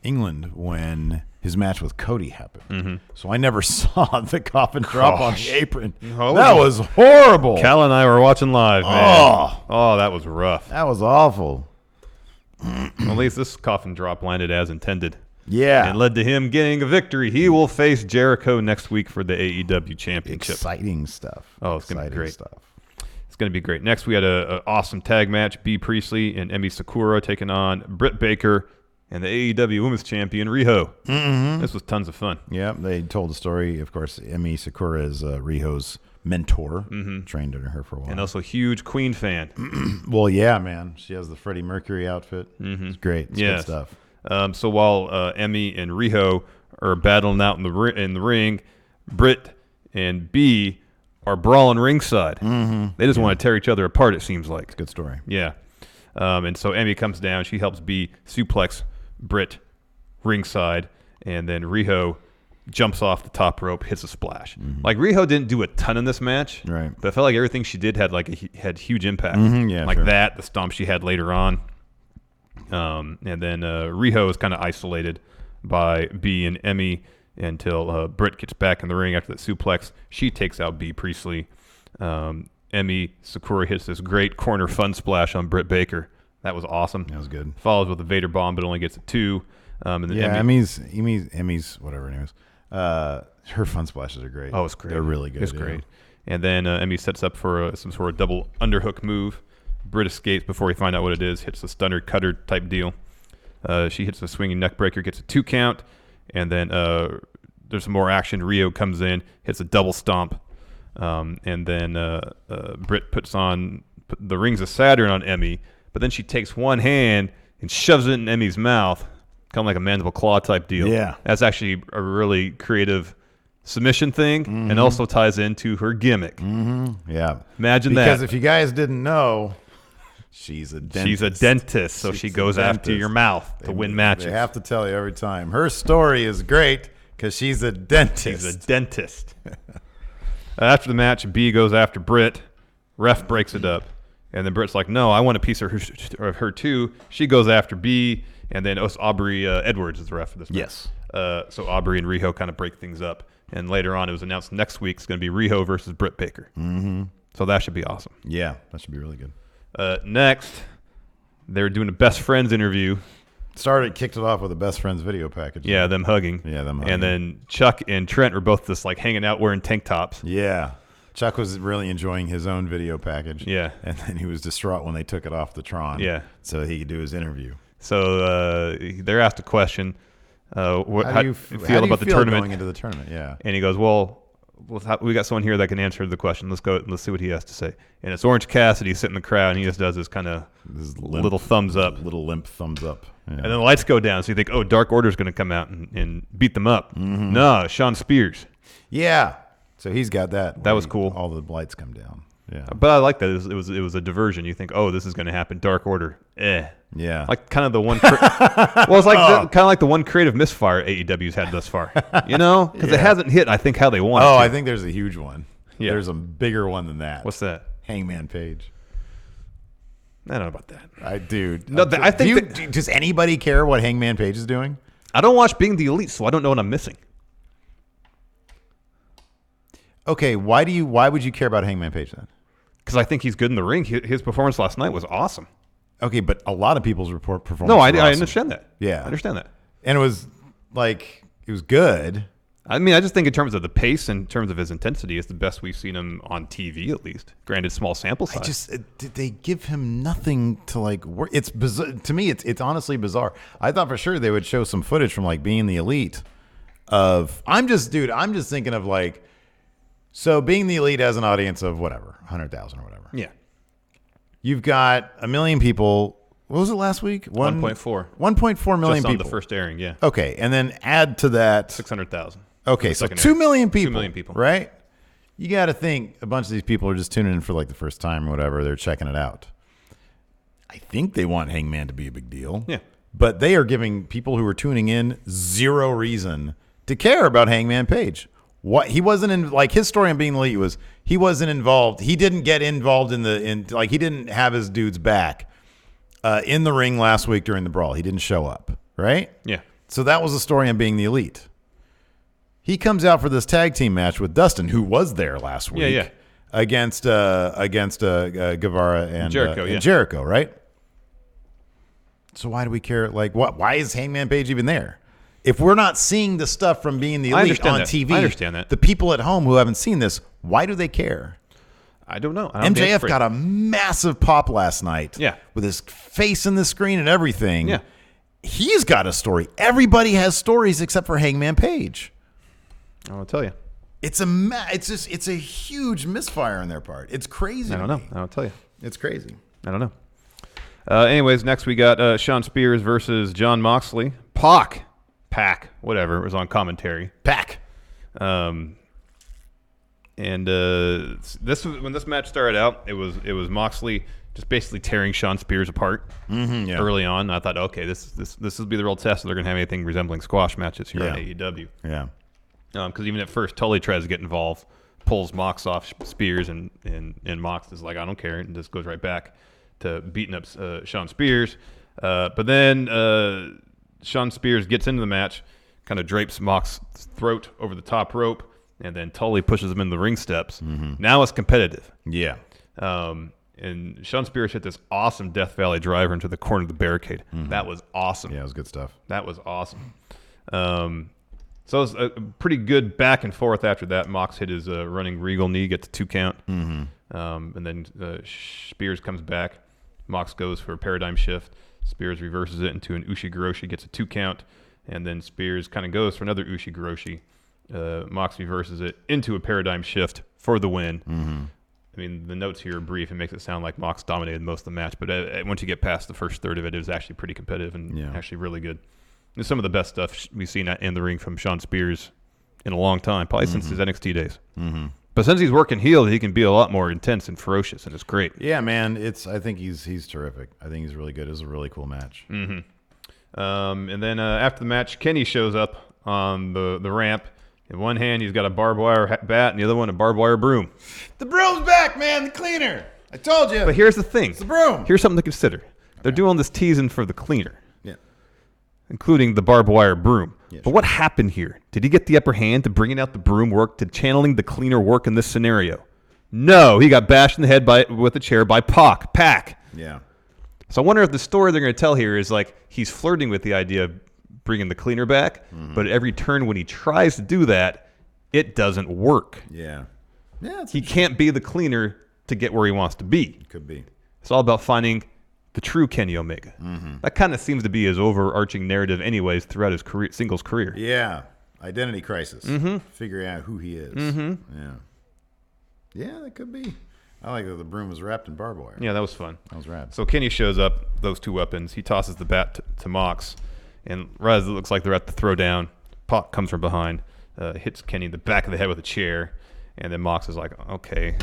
England when his match with Cody happened. So I never saw the coffin drop on the apron. No. That was horrible. Cal and I were watching live, man. Oh, that was rough. That was awful. At least this coffin drop landed as intended. Yeah. And led to him getting a victory. He will face Jericho next week for the AEW Championship. Exciting stuff. Oh, it's going to be great. Stuff. It's going to be great. Next, we had an awesome tag match. B. Priestley and Emi Sakura taking on Britt Baker and the AEW Women's Champion, Riho. This was tons of fun. Yeah, they told the story. Of course, Emi Sakura is Riho's mentor. Trained under her for a while. And also a huge Queen fan. Well, yeah, man. She has the Freddie Mercury outfit. It's great. It's good stuff. So while Emi and Riho are battling out in the ring, Britt and B are brawling ringside. They just want to tear each other apart, it seems like. It's a good story. Yeah. And so Emi comes down. She helps B suplex Britt ringside, and then Riho jumps off the top rope, hits a splash. Like, Riho didn't do a ton in this match, right? But I felt like everything she did had had huge impact. Yeah, like sure. that, the stomp she had later on. And then Riho is kind of isolated by B and Emi until Britt gets back in the ring after that suplex. She takes out B. Priestley. Emi Sakura hits this great corner fun splash on Britt Baker. That was awesome. That was good. Follows with a Vader bomb, but only gets a 2. And then Emi's whatever her name is. Her fun splashes are great. Oh, it's great. They're really good. It's great. And then Emi sets up for some sort of double underhook move. Britt escapes before we find out what it is. Hits the stunner cutter type deal. She hits the swinging neck breaker, gets a 2 count, and then there's some more action. Riho comes in, hits a double stomp, and then Britt puts on the Rings of Saturn on Emi, but then she takes one hand and shoves it in Emi's mouth, kind of like a mandible claw type deal. Yeah. That's actually a really creative submission thing, and also ties into her gimmick. Yeah. Imagine that. Because if you guys didn't know, she's a dentist. She's a dentist, so she goes after your mouth to win matches. They have to tell you every time. Her story is great because she's a dentist. She's a dentist. After the match, B goes after Britt. Ref breaks it up. And then Britt's like, no, I want a piece of her too. She goes after B. And then Aubrey Edwards is the ref for this match. Yes. So Aubrey and Riho kind of break things up. And later on, it was announced next week it's going to be Riho versus Britt Baker. So that should be awesome. Yeah, that should be really good. Next, they were doing a best friends interview. Kicked it off with a best friends video package. Yeah, them hugging. Yeah, them hugging. And then Chuck and Trent were both just like hanging out wearing tank tops. Yeah. Chuck was really enjoying his own video package. Yeah. And then he was distraught when they took it off the Tron. Yeah. So he could do his interview. So they're asked a question. How do you feel about the tournament? Going into the tournament, yeah. And he goes, well, we got someone here that can answer the question. Let's go. Let's see what he has to say. And it's Orange Cassidy sitting in the crowd, and he just does this kind of little thumbs up. Little limp thumbs up. Yeah. And then the lights go down, so you think, oh, Dark Order's going to come out and beat them up. No, Shawn Spears. Yeah. So he's got that. That was cool. All the lights come down. Yeah. But I like that. It was a diversion. You think, oh, this is going to happen. Dark Order. Yeah. Like kind of the one. Well, it's like kind of like the one creative misfire AEW's had thus far. You know, because it hasn't hit. I think how they want. I think there's a huge one. Yeah. There's a bigger one than that. What's that? Hangman Page. I don't know about that. Dude. No, I think does anybody care what Hangman Page is doing? I don't watch Being the Elite, so I don't know what I'm missing. Okay, why would you care about Hangman Page then? Because I think he's good in the ring. His performance last night was awesome. Okay, but a lot of people's performance. No, I were awesome. understand that. Yeah, I understand that. And it was good. I mean, I just think in terms of the pace, in terms of his intensity, it's the best we've seen him on TV, at least. Granted, small sample size. Did they give him nothing to work? It's bizarre. To me, it's honestly bizarre. I thought for sure they would show some footage from Being the Elite. I'm just thinking of so Being the Elite has an audience of whatever, 100,000 or whatever. Yeah. You've got 1 million people. What was it last week? 1.4. 1.4 million just people. on the first airing, yeah. Okay, and then add to that 600,000. Okay, so 2 million people. 2 million people. Right? You got to think a bunch of these people are just tuning in for the first time or whatever. They're checking it out. I think they want Hangman to be a big deal. Yeah. But they are giving people who are tuning in zero reason to care about Hangman Page. What he wasn't in his story on Being the Elite was he wasn't involved. He didn't get involved in he didn't have his dudes back in the ring last week during the brawl. He didn't show up, right? Yeah. So that was the story on Being the Elite. He comes out for this tag team match with Dustin, who was there last week. Yeah. Against Guevara and Jericho, and Jericho, right? So why do we care? Why is Hangman Page even there? If we're not seeing the stuff from Being the Elite on TV, I understand that. The people at home who haven't seen this, why do they care? I don't know. MJF got a massive pop last night. Yeah. With his face in the screen and everything. Yeah. He's got a story. Everybody has stories except for Hangman Page. I'll tell you. It's a huge misfire on their part. It's crazy. I don't know. I'll tell you. It's crazy. I don't know. Anyways, next we got Shawn Spears versus Jon Moxley. Pac, whatever. It was on commentary. Pac. And when this match started out, it was Moxley just basically tearing Shawn Spears apart early on. I thought, okay, this will be the real test if they're going to have anything resembling squash matches here on AEW. Yeah. Because even at first, Tully tries to get involved, pulls Mox off Spears, and Mox is like, I don't care, and just goes right back to beating up Shawn Spears. But then Shawn Spears gets into the match, kind of drapes Mox's throat over the top rope, and then Tully pushes him in the ring steps. Now it's competitive. Yeah. And Shawn Spears hit this awesome Death Valley driver into the corner of the barricade. That was awesome. Yeah, it was good stuff. That was awesome. So it was a pretty good back and forth after that. Mox hit his running regal knee, gets a 2 count. And then Spears comes back. Mox goes for a paradigm shift. Spears reverses it into an Ushigoroshi, gets a 2 count. And then Spears kind of goes for another Ushigoroshi. Mox reverses it into a paradigm shift for the win. I mean, the notes here are brief. It makes it sound like Mox dominated most of the match. But once you get past the first third of it, it was actually pretty competitive and actually really good. It's some of the best stuff we've seen in the ring from Shawn Spears in a long time, probably since his NXT days. But since he's working heel, he can be a lot more intense and ferocious, and it's great. Yeah, man. I think he's terrific. I think he's really good. It was a really cool match. And then after the match, Kenny shows up on the ramp. In one hand, he's got a barbed wire bat, and the other one, a barbed wire broom. The broom's back, man. The cleaner. I told you. But here's the thing. It's the broom. Here's something to consider. They're doing this teasing for the cleaner. Yeah. Including the barbed wire broom. Yeah, but what happened here? Did he get the upper hand to bringing out the broom work, to channeling the cleaner work in this scenario? No, he got bashed in the head with a chair by Pac. Yeah. So I wonder if the story they're going to tell here is he's flirting with the idea of bringing the cleaner back, but at every turn when he tries to do that, it doesn't work. Yeah. Yeah. He can't be the cleaner to get where he wants to be. Could be. It's all about finding the true Kenny Omega. That kind of seems to be his overarching narrative anyways throughout his singles career. Yeah. Identity crisis. Figuring out who he is. Yeah. Yeah, that could be. I like that the broom was wrapped in barbed wire. Yeah, that was fun. That was rad. So Kenny shows up, those 2 weapons. He tosses the bat to Mox. And right as it looks like they're at the throwdown, Pac comes from behind, hits Kenny in the back of the head with a chair. And then Mox is like, okay,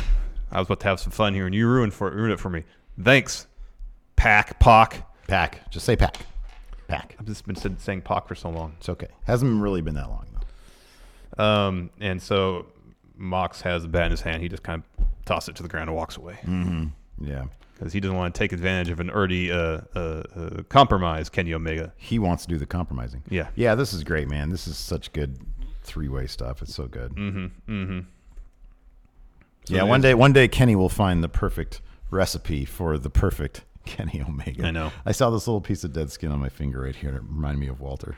I was about to have some fun here, and you ruined it for me. Thanks, Pac. Just say Pac. I've just been saying Pac for so long. It's okay. Hasn't really been that long, though. And so Mox has the bat in his hand, he just kind of tosses it to the ground and walks away. Yeah. Because he doesn't want to take advantage of an already compromised Kenny Omega. He wants to do the compromising. Yeah. Yeah, this is great, man. This is such good three-way stuff. It's so good. So yeah, one day Kenny will find the perfect recipe for the perfect Kenny Omega. I know. I saw this little piece of dead skin on my finger right here. It reminded me of Walter.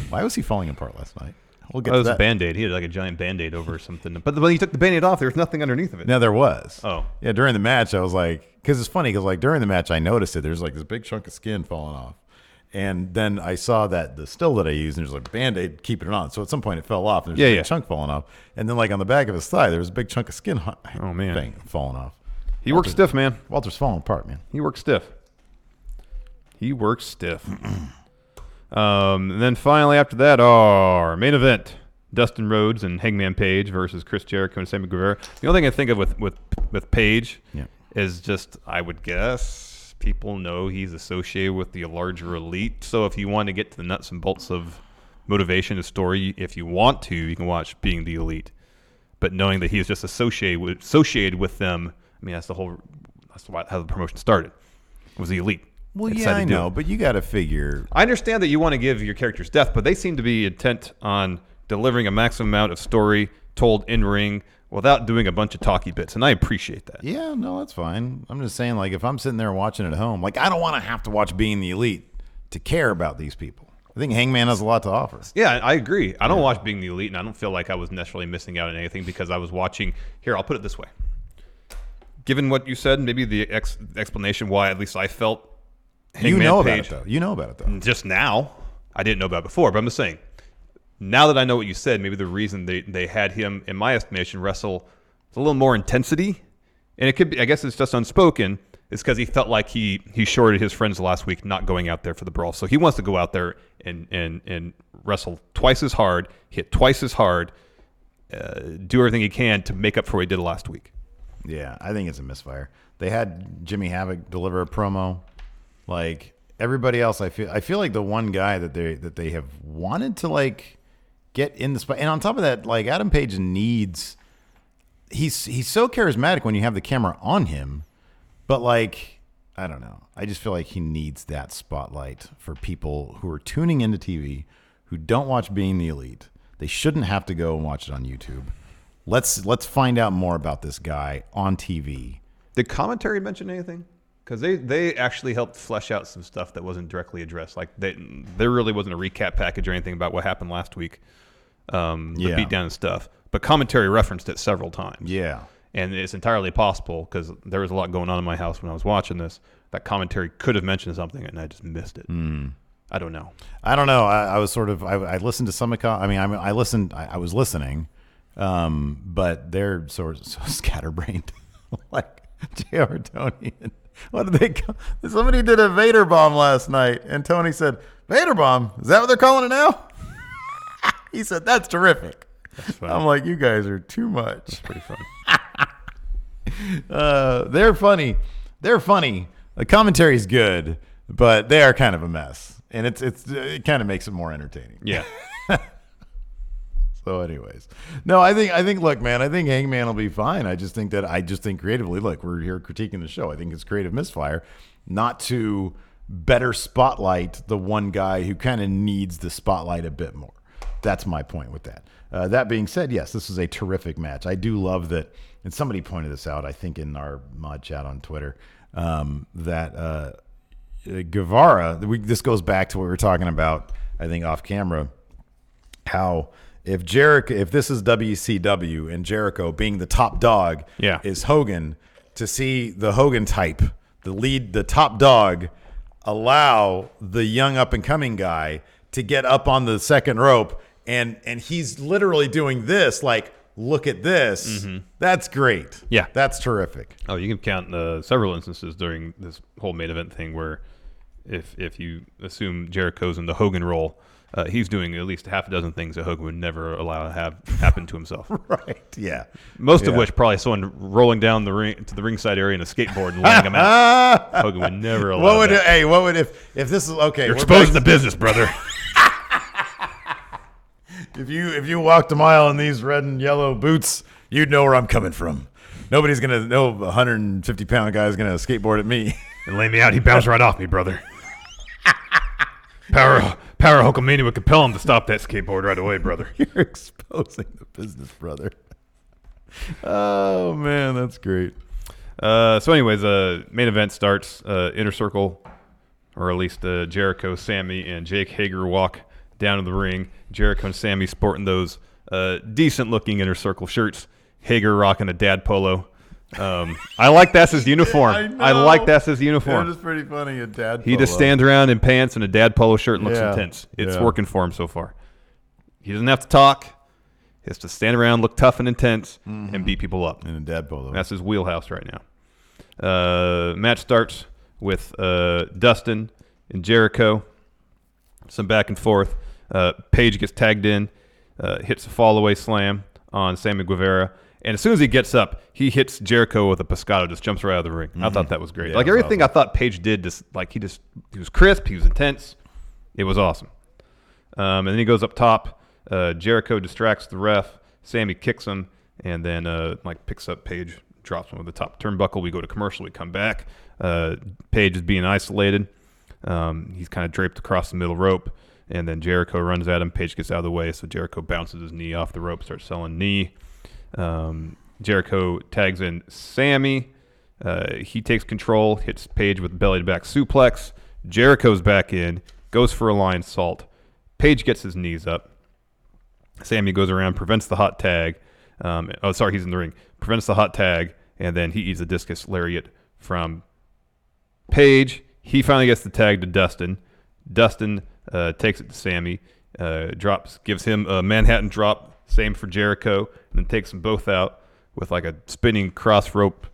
Why was he falling apart last night? We'll get it to was that. a Band-Aid. He had like a giant Band-Aid over something. But when he took the Band-Aid off, there was nothing underneath of it. No, there was. Oh. Yeah, during the match, I was like, because it's funny, because like during the match, I noticed it. There's like this big chunk of skin falling off. And then I saw that the still that I used, and there's like Band-Aid keeping it on. So at some point it fell off, and there's a big chunk falling off. And then like on the back of his thigh, there was a big chunk of skin thing falling off. He works stiff, man. Walter's falling apart, man. He works stiff. And then finally after that, our main event. Dustin Rhodes and Hangman Page versus Chris Jericho and Sammy Guevara. The only thing I think of with Page is just, I would guess, people know he's associated with the larger elite. So if you want to get to the nuts and bolts of motivation, the story, if you want to, you can watch Being the Elite. But knowing that he is just associated with them, I mean, that's how the promotion started, was the Elite. Well, yeah, I know, but you got to figure. I understand that you want to give your characters depth, but they seem to be intent on delivering a maximum amount of story told in ring without doing a bunch of talky bits, and I appreciate that. Yeah, no, that's fine. I'm just saying, like, if I'm sitting there watching at home, like, I don't want to have to watch Being the Elite to care about these people. I think Hangman has a lot to offer. Yeah, I agree. I don't watch Being the Elite, and I don't feel like I was necessarily missing out on anything because I was watching. Here, I'll put it this way. Given what you said, maybe the explanation why at least I felt Hangman You know Page, about it, though. You know about it, though. Just now. I didn't know about it before, but I'm just saying. Now that I know what you said, maybe the reason they had him, in my estimation, wrestle with a little more intensity, and it could be, I guess it's just unspoken, is because he felt like he shorted his friends last week not going out there for the brawl. So he wants to go out there and wrestle twice as hard, hit twice as hard, do everything he can to make up for what he did last week. Yeah, I think it's a misfire. They had Jimmy Havoc deliver a promo. Like everybody else, I feel like the one guy that they have wanted to like get in the spot. And on top of that, like Adam Page needs, he's so charismatic when you have the camera on him, but like, I don't know. I just feel like he needs that spotlight for people who are tuning into TV, who don't watch Being the Elite. They shouldn't have to go and watch it on YouTube. Let's find out more about this guy on TV. Did commentary mention anything? Because they actually helped flesh out some stuff that wasn't directly addressed. Like there really wasn't a recap package or anything about what happened last week. The beatdown and stuff. But commentary referenced it several times. Yeah. And it's entirely possible, because there was a lot going on in my house when I was watching this, that commentary could have mentioned something and I just missed it. I don't know. I was sort of, I listened to some, I was listening, but they're sort of so scatterbrained. Like J.R. Tony and what did they call? Somebody did a Vader bomb last night, and Tony said, "Vader bomb? Is that what they're calling it now?" He said, "That's terrific." I'm like, you guys are too much. That's pretty fun. They're funny. The commentary's good, but they are kind of a mess, and it kind of makes it more entertaining. Yeah. So, anyways, no, I think. Look, man, I think Hangman will be fine. I just think creatively. Look, we're here critiquing the show. I think it's creative misfire, not to better spotlight the one guy who kind of needs the spotlight a bit more. That's my point with that. That being said, yes, this is a terrific match. I do love that, and somebody pointed this out, I think, in our mod chat on Twitter, that Guevara. This goes back to what we were talking about, I think, off camera. How if this is WCW and Jericho being the top dog, is Hogan, to see the Hogan type, the top dog, allow the young up and coming guy to get up on the second rope, and he's literally doing this, like, look at this. Mm-hmm. That's great. Yeah, that's terrific. Oh, you can count several instances during this whole main event thing where if you assume Jericho's in the Hogan role, he's doing at least half a dozen things that Hogan would never allow to have happen to himself. Right. Yeah. Most of which probably someone rolling down the ring to the ringside area in a skateboard and laying him out. Hogan would never allow that. What would if this is okay? You're exposing the business, brother. If you walked a mile in these red and yellow boots, you'd know where I'm coming from. Nobody's going to know a 150-pound guy's going to skateboard at me. And lay me out, he bounced right off me, brother. Power Hulkamania would compel him to stop that skateboard right away, brother. You're exposing the business, brother. Oh, man, that's great. So anyways, main event starts. Inner Circle, or at least Jericho, Sammy, and Jake Hager walk down to the ring. Jericho and Sammy sporting those decent-looking Inner Circle shirts. Hager rocking a dad polo. I like that's his uniform. I like that's his uniform. That is pretty funny, a dad polo. He just stands around in pants and a dad polo shirt and looks intense. It's working for him so far. He doesn't have to talk. He has to stand around, look tough and intense, and beat people up. In a dad polo. That's his wheelhouse right now. Match starts with Dustin and Jericho. Some back and forth. Page gets tagged in, hits a fall-away slam on Sammy Guevara. And as soon as he gets up, he hits Jericho with a pescado, just jumps right out of the ring. I thought that was great. Yeah, like everything awesome. I thought Page did, just like he was crisp, he was intense. It was awesome. And then he goes up top. Jericho distracts the ref. Sammy kicks him, and then picks up Page, drops him with the top turnbuckle. We go to commercial. We come back. Page is being isolated. He's kind of draped across the middle rope, and then Jericho runs at him. Page gets out of the way, so Jericho bounces his knee off the rope, starts selling knee. Jericho tags in Sammy. He takes control, hits Page with belly to back suplex. Jericho's back in, goes for a lion salt. Page gets his knees up. Sammy goes around, prevents the hot tag. He's in the ring. Prevents the hot tag, and then he eats a discus lariat from Page. He finally gets the tag to Dustin. Dustin takes it to Sammy, gives him a Manhattan drop. Same for Jericho, and then takes them both out with like a spinning top rope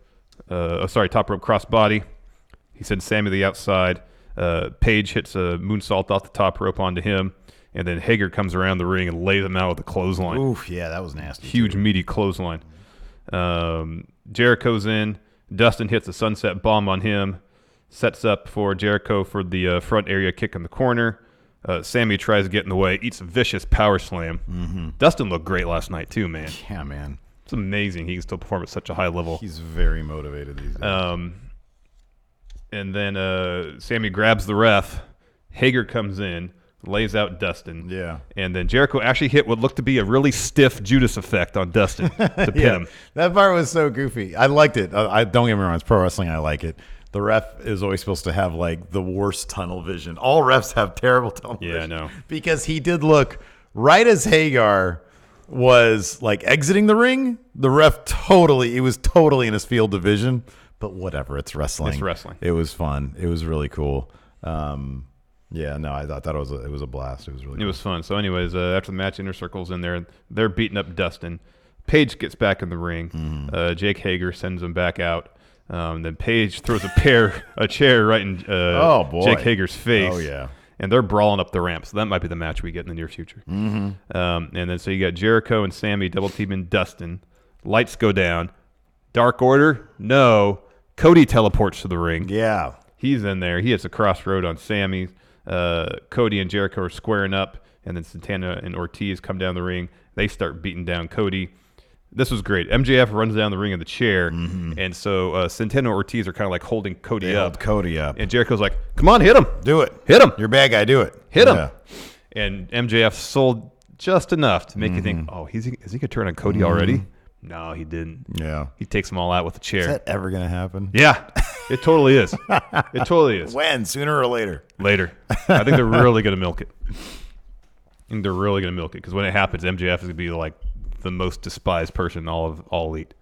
crossbody. He sends Sammy to the outside. Page hits a moonsault off the top rope onto him, and then Hager comes around the ring and lays him out with a clothesline. Oof, yeah, that was nasty. Huge, meaty clothesline. Jericho's in. Dustin hits a sunset bomb on him. Sets up for Jericho for the front area kick in the corner. Sammy tries to get in the way, eats a vicious power slam. Mm-hmm. Dustin looked great last night too, man. Yeah, man. It's amazing he can still perform at such a high level. He's very motivated these days. And then Sammy grabs the ref. Hager comes in, lays out Dustin. Yeah. And then Jericho actually hit what looked to be a really stiff Judas effect on Dustin to pin him. That part was so goofy. I liked it. I don't get me wrong. It's pro wrestling. I like it. The ref is always supposed to have like the worst tunnel vision. All refs have terrible tunnel vision. Yeah, I know. Because he did look right as Hagar was like exiting the ring. The ref it was totally in his field of vision. But whatever, it's wrestling. It's wrestling. It was fun. It was really cool. I thought it was a blast. It was really cool. It was fun. So anyways, after the match, Inner Circle's in there. They're beating up Dustin. Page gets back in the ring. Mm-hmm. Jake Hager sends him back out. Then Page throws a chair right in Jake Hager's face. Oh, yeah. And they're brawling up the ramp. So that might be the match we get in the near future. Mm-hmm. And then so you got Jericho and Sammy double teaming Dustin. Lights go down. Dark Order? No. Cody teleports to the ring. Yeah. He's in there. He hits a crossroad on Sammy. Cody and Jericho are squaring up. And then Santana and Ortiz come down the ring. They start beating down Cody. This was great. MJF runs down the ring in the chair, and so Santana and Ortiz are kind of like holding Cody up. Hold Cody up. And Jericho's like, come on, hit him. Do it. Hit him. You're a bad guy. Do it. Hit him. And MJF sold just enough to make you think, oh, is he going to turn on Cody already? No, he didn't. Yeah. He takes them all out with a chair. Is that ever going to happen? Yeah, it totally is. It totally is. When? Sooner or later? Later. I think they're really going to milk it. Because when it happens, MJF is going to be like the most despised person in all Elite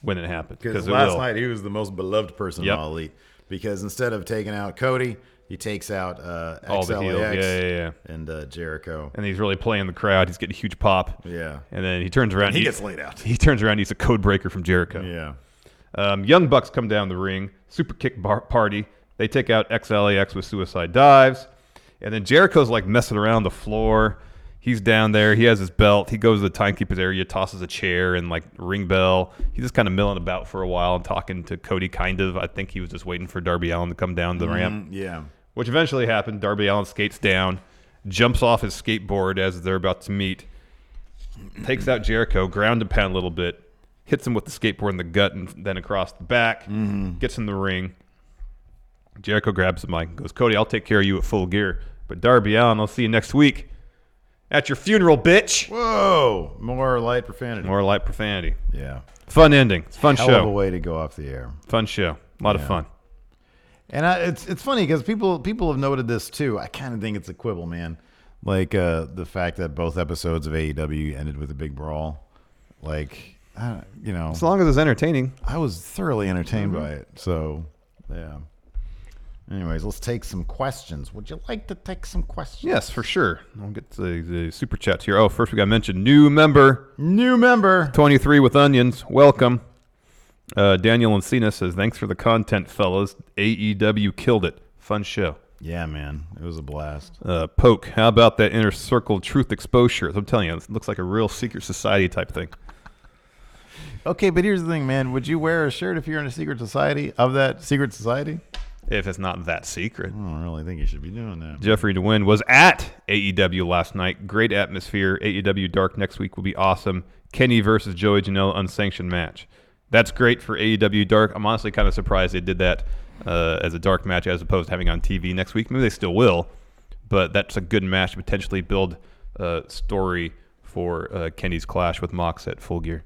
when it happens. Because last night he was the most beloved person in all Elite. Because instead of taking out Cody, he takes out all the heels. Yeah. And Jericho. And he's really playing the crowd. He's getting a huge pop. Yeah. And then he turns around. And he gets laid out. He turns around and eats a code breaker from Jericho. Yeah. Young Bucks come down the ring. Super kick party. They take out XLAX with suicide dives. And then Jericho's like messing around the floor. He's down there. He has his belt. He goes to the timekeeper's area, tosses a chair and like ring bell. He's just kind of milling about for a while and talking to Cody kind of. I think he was just waiting for Darby Allin to come down the ramp. Yeah. Which eventually happened. Darby Allin skates down, jumps off his skateboard as they're about to meet. takes out Jericho, ground and pound a little bit, hits him with the skateboard in the gut and then across the back, gets in the ring. Jericho grabs the mic and goes, Cody, I'll take care of you at Full Gear. But Darby Allin, I'll see you next week at your funeral, bitch. Whoa. More light profanity. More light profanity. Yeah. Fun ending. It's a fun Hell show. of a way to go off the air. Fun show. A lot of fun. And it's funny because people have noted this too. I kind of think it's a quibble, man. Like the fact that both episodes of AEW ended with a big brawl. Like, as long as it's entertaining. I was thoroughly entertained by it. So, yeah. Anyways, let's take some questions. Would you like to take some questions? Yes, for sure. I'll get to the super chats here. Oh, first we got to mention new member. 23 with onions. Welcome. Daniel Encina says, thanks for the content, fellas. AEW killed it. Fun show. Yeah, man. It was a blast. Poke, how about that Inner Circle Truth Exposure? I'm telling you, it looks like a real secret society type thing. Okay, but here's the thing, man. Would you wear a shirt if you're in a secret society of that secret society? If it's not that secret. I don't really think you should be doing that. Jeffrey DeWin was at AEW last night. Great atmosphere. AEW Dark next week will be awesome. Kenny versus Joey Janela unsanctioned match. That's great for AEW Dark. I'm honestly kind of surprised they did that as a dark match as opposed to having on TV next week. Maybe they still will, but that's a good match to potentially build a story for Kenny's clash with Mox at Full Gear.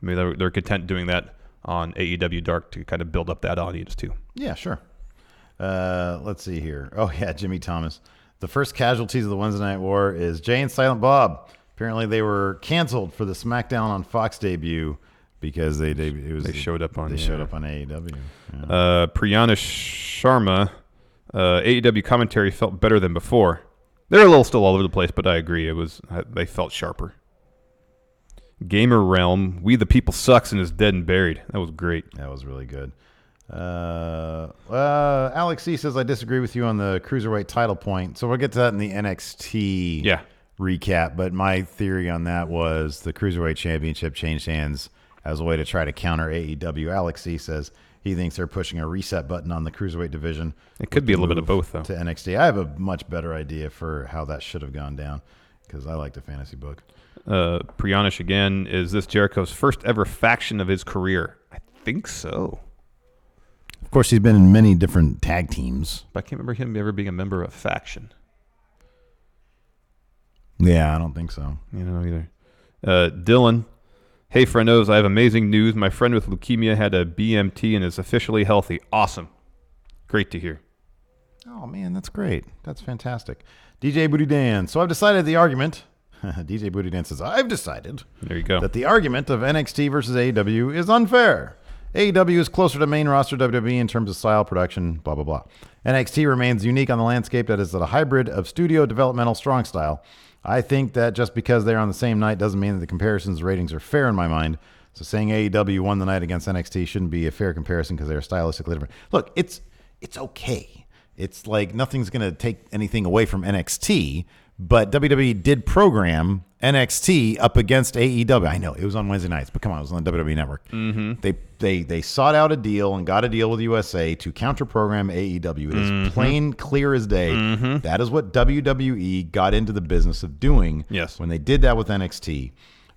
Maybe they're content doing that on AEW Dark to kind of build up that audience too. Yeah, sure. Let's see here. Oh, yeah, Jimmy Thomas. The first casualties of the Wednesday Night War is Jay and Silent Bob. Apparently they were canceled for the SmackDown on Fox debut because they showed up on AEW. Yeah. Priyana Sharma, AEW commentary felt better than before. They're a little still all over the place, but I agree. They felt sharper. Gamer Realm, We the People Sucks and is dead and buried. That was great. That was really good. Alex C says, I disagree with you on the Cruiserweight title point. So we'll get to that in the NXT recap. But my theory on that was the Cruiserweight Championship changed hands as a way to try to counter AEW. Alex C says he thinks they're pushing a reset button on the Cruiserweight division. It could be a little bit of both, though. To NXT. I have a much better idea for how that should have gone down because I like the fantasy book. Priyanish again, is this Jericho's first ever faction of his career? I think so. Of course, he's been in many different tag teams. But I can't remember him ever being a member of a faction. Yeah, I don't think so. Either. Dylan, hey, friendos, I have amazing news. My friend with leukemia had a BMT and is officially healthy. Awesome. Great to hear. Oh, man, that's great. That's fantastic. DJ Booty Dan. So I've decided the argument... DJ Booty Dan says, I've decided there you go. that the argument of NXT versus AEW is unfair. AEW is closer to main roster WWE in terms of style, production, blah, blah, blah. NXT remains unique on the landscape that is a hybrid of studio developmental strong style. I think that just because they're on the same night doesn't mean that the comparisons ratings are fair in my mind. So saying AEW won the night against NXT shouldn't be a fair comparison because they're stylistically different. Look, it's okay. It's like nothing's going to take anything away from NXT, but WWE did program NXT up against AEW. I know it was on Wednesday nights, but come on, it was on the WWE Network. Mm-hmm. They sought out a deal and got a deal with USA to counter program AEW. It is plain clear as day. Mm-hmm. That is what WWE got into the business of doing. Yes. When they did that with NXT.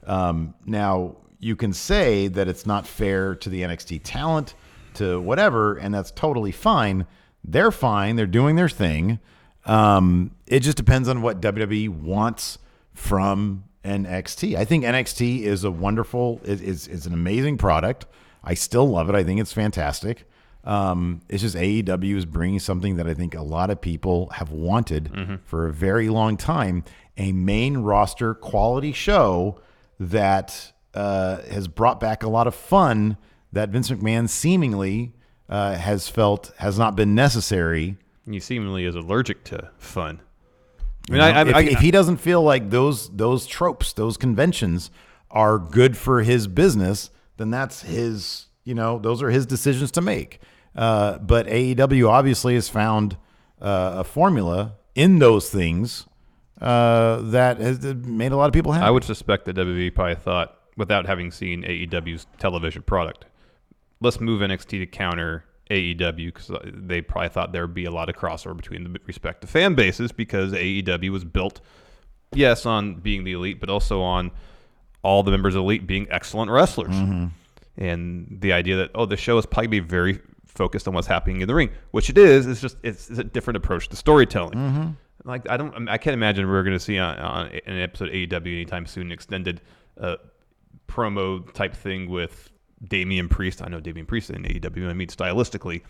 Now you can say that it's not fair to the NXT talent, to whatever, and that's totally fine. They're fine. They're doing their thing. It just depends on what WWE wants from NXT. I think NXT is a wonderful, it's an amazing product. I still love it. I think it's fantastic. It's just AEW is bringing something that I think a lot of people have wanted for a very long time, a main roster quality show that has brought back a lot of fun that Vince McMahon seemingly has felt has not been necessary. He seemingly is allergic to fun. If he doesn't feel like those tropes, those conventions are good for his business, then that's his, those are his decisions to make. But AEW obviously has found a formula in those things that has made a lot of people happy. I would suspect that WWE probably thought, without having seen AEW's television product, let's move NXT to counter AEW, because they probably thought there would be a lot of crossover between the respective fan bases because AEW was built yes, on being the elite, but also on all the members of the elite being excellent wrestlers. And the idea that, the show is probably be very focused on what's happening in the ring, which it is. It's just it's a different approach to storytelling. Like I can't imagine we're going to see on an episode of AEW anytime soon an extended promo type thing with Damian Priest. I know Damian Priest in AEW. I mean stylistically,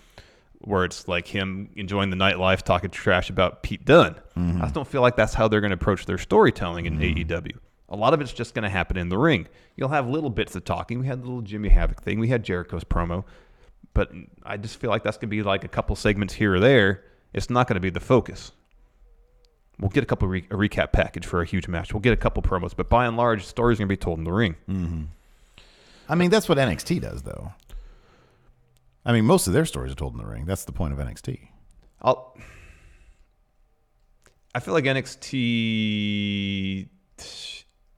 where it's like him enjoying the nightlife, talking trash about Pete Dunne. I just don't feel like that's how they're going to approach their storytelling in AEW. A lot of it's just going to happen in the ring. You'll have little bits of talking. We had the little Jimmy Havoc thing. We had Jericho's promo. But I just feel like that's going to be like a couple segments here or there. It's not going to be the focus. We'll get a couple a recap package for a huge match. We'll get a couple promos. But by and large, stories are going to be told in the ring. I mean, that's what NXT does, though. I mean, most of their stories are told in the ring. That's the point of NXT. I feel like NXT,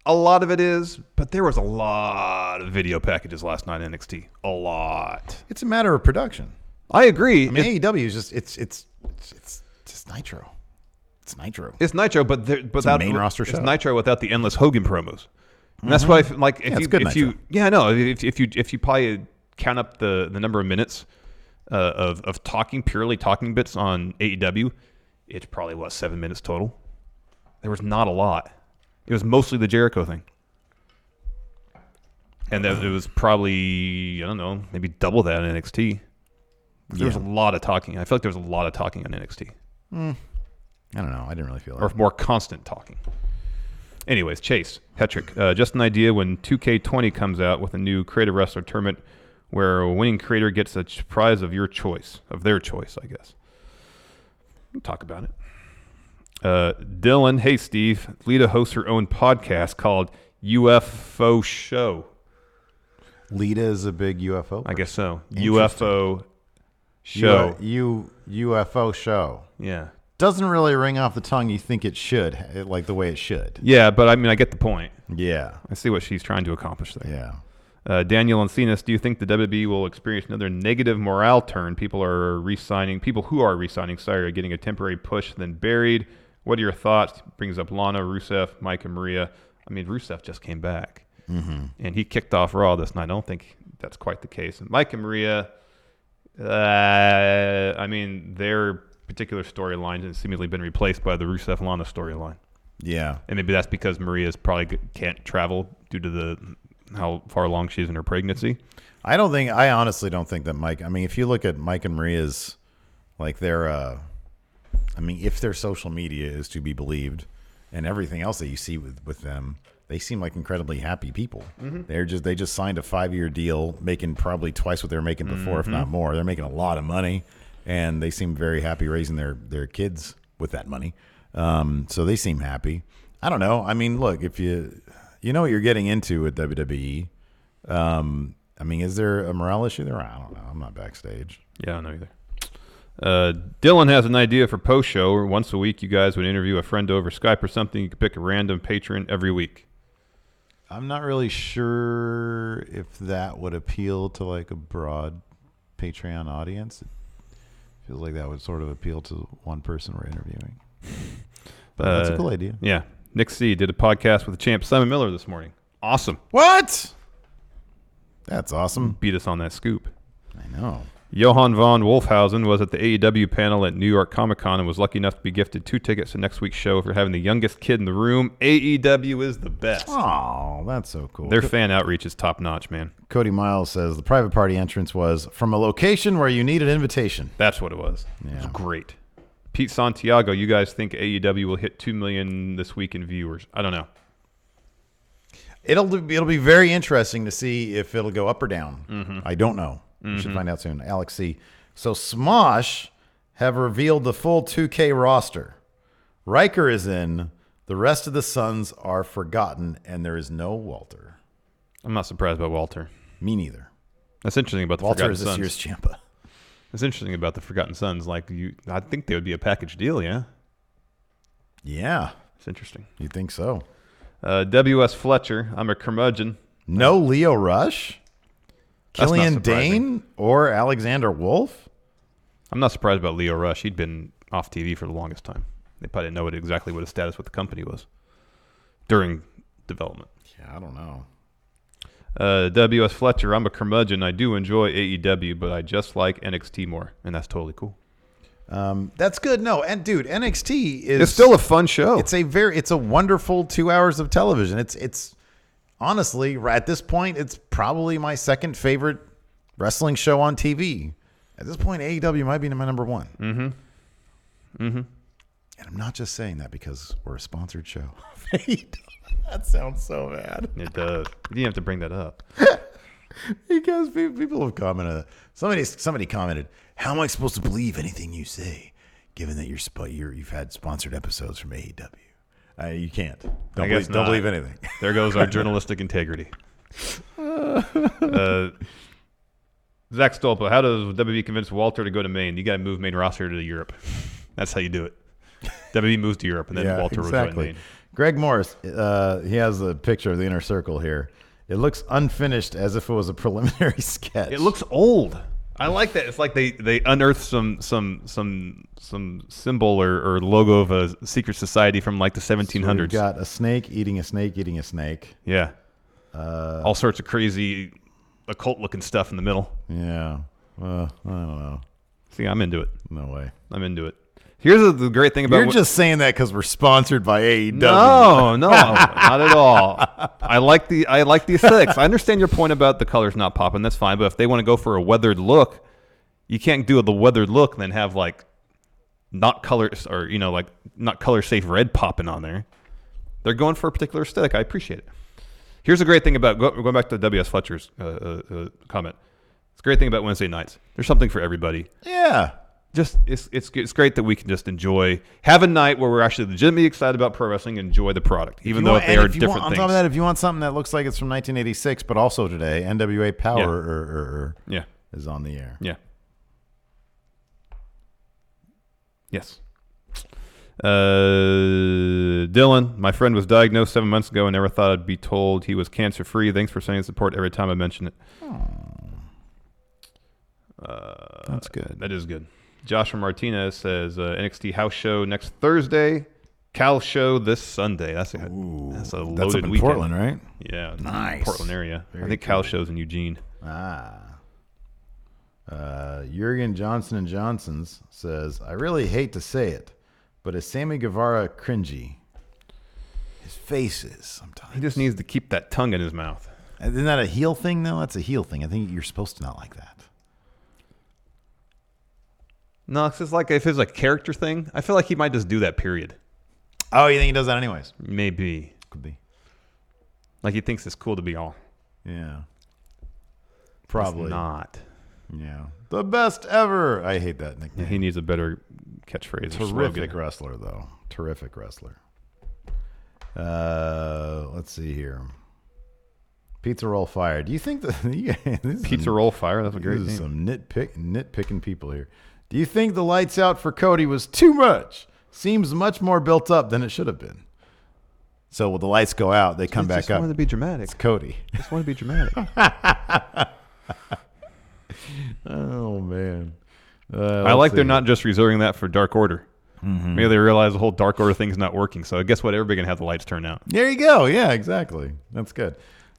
a lot of it is, but there was a lot of video packages last night in NXT. A lot. It's a matter of production. I agree. I mean, AEW is just it's just Nitro. It's Nitro. It's Nitro, but it's a main roster show. It's Nitro without the endless Hogan promos. And that's why, like, if you probably count up the number of minutes of purely talking bits on AEW, it's probably 7 minutes total. There was not a lot. It was mostly the Jericho thing, and it was probably maybe double that in NXT. There was a lot of talking. I feel like there was a lot of talking on NXT. I don't know. I didn't really feel that. Or more constant talking. Anyways, Chase Hetrick, just an idea when 2K20 comes out with a new creative wrestler tournament where a winning creator gets a prize of their choice, I guess. We'll talk about it. Dylan, hey Steve, Lita hosts her own podcast called UFO Show. Lita is a big UFO person. I guess so. UFO Show. UFO Show. Yeah. Doesn't really ring off the tongue you think it should, like the way it should. Yeah, but I mean, I get the point. Yeah. I see what she's trying to accomplish there. Yeah. Daniel and Cenas, do you think the WWE will experience another negative morale turn? People who are re-signing, are getting a temporary push, then buried. What are your thoughts? Brings up Lana, Rusev, Mike, and Maria. I mean, Rusev just came back, and he kicked off Raw this night. I don't think that's quite the case. And Mike and Maria, I mean, their particular storyline has seemingly been replaced by the Rusev-Lana storyline. Yeah. And maybe that's because Maria's probably can't travel due to how far along she is in her pregnancy. I honestly don't think that Mike, I mean, if you look at Mike and Maria's, like their, if their social media is to be believed and everything else that you see with them, they seem like incredibly happy people. They just signed a 5-year deal, making probably twice what they were making before, if not more. They're making a lot of money, and they seem very happy raising their kids with that money. So they seem happy. I don't know. I mean, look, if you know what you're getting into at WWE, I mean, is there a morale issue there? I don't know. I'm not backstage. Yeah, I don't know either. Dylan has an idea for post show, or once a week you guys would interview a friend over Skype or something. You could pick a random patron every week. I'm not really sure if that would appeal to like a broad Patreon audience. It feels like that would sort of appeal to one person we're interviewing. But that's a cool idea. Yeah. Nick C. did a podcast with the champ Simon Miller this morning. Awesome. What? That's awesome. Beat us on that scoop. I know. Johann von Wolfhausen was at the AEW panel at New York Comic Con and was lucky enough to be gifted 2 tickets to next week's show for having the youngest kid in the room. AEW is the best. Oh, that's so cool. Their fan outreach is top notch, man. Cody Miles says the private party entrance was from a location where you need an invitation. That's what it was. Yeah. It was great. Pete Santiago, you guys think AEW will hit 2 million this week in viewers? I don't know. It'll be very interesting to see if it'll go up or down. I don't know. We should find out soon. Alex C. So Smosh have revealed the full 2K roster. Riker is in. The rest of the Sons are forgotten, and there is no Walter. I'm not surprised about Walter. Me neither. That's interesting about the Walter Forgotten is this Sons. year's Ciampa. It's interesting about the Forgotten Sons. I think they would be a package deal, yeah? Yeah. It's interesting. You think so? W.S. Fletcher, I'm a curmudgeon. No Leo Rush? That's not Killian surprising. Dane or Alexander Wolf? I'm not surprised about Leo Rush. He'd been off TV for the longest time. They probably didn't know exactly what his status with the company was. during development. Yeah, I don't know. W.S. Fletcher, I'm a curmudgeon. I do enjoy AEW, but I just like NXT more, and that's totally cool. That's good. No, and dude, NXT is It's still a fun show. It's a wonderful 2 hours of television. It's honestly, at this point, it's probably my second favorite wrestling show on TV. At this point, AEW might be my number one. And I'm not just saying that because we're a sponsored show. That sounds so bad. It does. You didn't have to bring that up. Because people have commented. Somebody commented, "How am I supposed to believe anything you say, given that you've had sponsored episodes from AEW?" You can't. Don't believe anything. There goes our journalistic integrity. Zach Stolpa, how does WWE convince Walter to go to Maine? You got to move main roster to Europe. That's how you do it. WWE moves to Europe, and then Walter will join Maine. Greg Morris, he has a picture of the inner circle here. It looks unfinished, as if it was a preliminary sketch. It looks old. I like that. It's like they unearthed some symbol or logo of a secret society from like the 1700s. So we've got a snake eating a snake eating a snake. Yeah. All sorts of crazy occult-looking stuff in the middle. Yeah. I don't know. See, I'm into it. No way. I'm into it. Here's the great thing about... You're just saying that because we're sponsored by AEW. No, not at all. I like the aesthetics. I understand your point about the colors not popping. That's fine. But if they want to go for a weathered look, you can't do the weathered look and then have like not colors or like not color safe red popping on there. They're going for a particular aesthetic. I appreciate it. Here's the great thing about going back to W.S. Fletcher's comment. It's a great thing about Wednesday nights. There's something for everybody. Yeah. Just it's great that we can just have a night where we're actually legitimately excited about pro wrestling and enjoy the product, even though they are different things. On top of that, if you want something that looks like it's from 1986, but also today, NWA Power is on the air. Yeah. Yes. Dylan, my friend was diagnosed 7 months ago and never thought I'd be told he was cancer-free. Thanks for sending support every time I mention it. That's good. That is good. Joshua Martinez says NXT house show next Thursday, Cal show this Sunday. That's a loaded that's up in weekend. Portland, right? Yeah, nice. Portland area. Very I think Cal show's in Eugene. Jurgen Johnson & Johnson's says, I really hate to say it, but is Sammy Guevara cringy? His face is sometimes. He just needs to keep that tongue in his mouth. Isn't that a heel thing, though? That's a heel thing. I think you're supposed to not like that. No, it's just like if it's a character thing, I feel like he might just do that, period. Oh, you think he does that anyways? Maybe. Could be. Like he thinks it's cool to be all. Yeah. Probably. It's not. Yeah. The best ever. I hate that nickname. Yeah, he needs a better catchphrase. Terrific wrestler, though. Terrific wrestler. Let's see here. Pizza Roll Fire. Do you think Pizza Roll Fire? That's a great name. Some nitpicking people here. Do you think the lights out for Cody was too much? Seems much more built up than it should have been. So when the lights go out, they come back up. Just wanted to be dramatic. It's Cody. Just want to be dramatic. Oh, man. I like they're not just reserving that for Dark Order. Mm-hmm. Maybe they realize the whole Dark Order thing's not working. So guess what? Everybody can have the lights turn out. There you go. Yeah, exactly. That's good.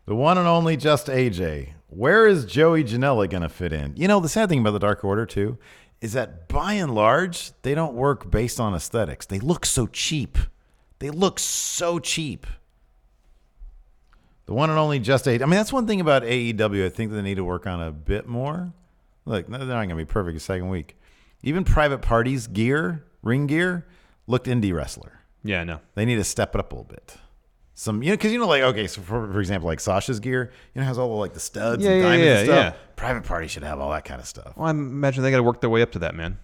The one and only Just AJ. Where is Joey Janela going to fit in? You know, the sad thing about the Dark Order, too, is that by and large, they don't work based on aesthetics. They look so cheap. The one and only Just AJ. I mean, that's one thing about AEW I think that they need to work on a bit more. Look, they're not going to be perfect the second week. Even Private Party's gear, ring gear, looked indie wrestler. Yeah, I know. They need to step it up a little bit. Because like, okay, so for example, like Sasha's gear, has all the like the studs and diamonds and stuff. Yeah. Private Party should have all that kind of stuff. Well, I imagine they got to work their way up to that, man.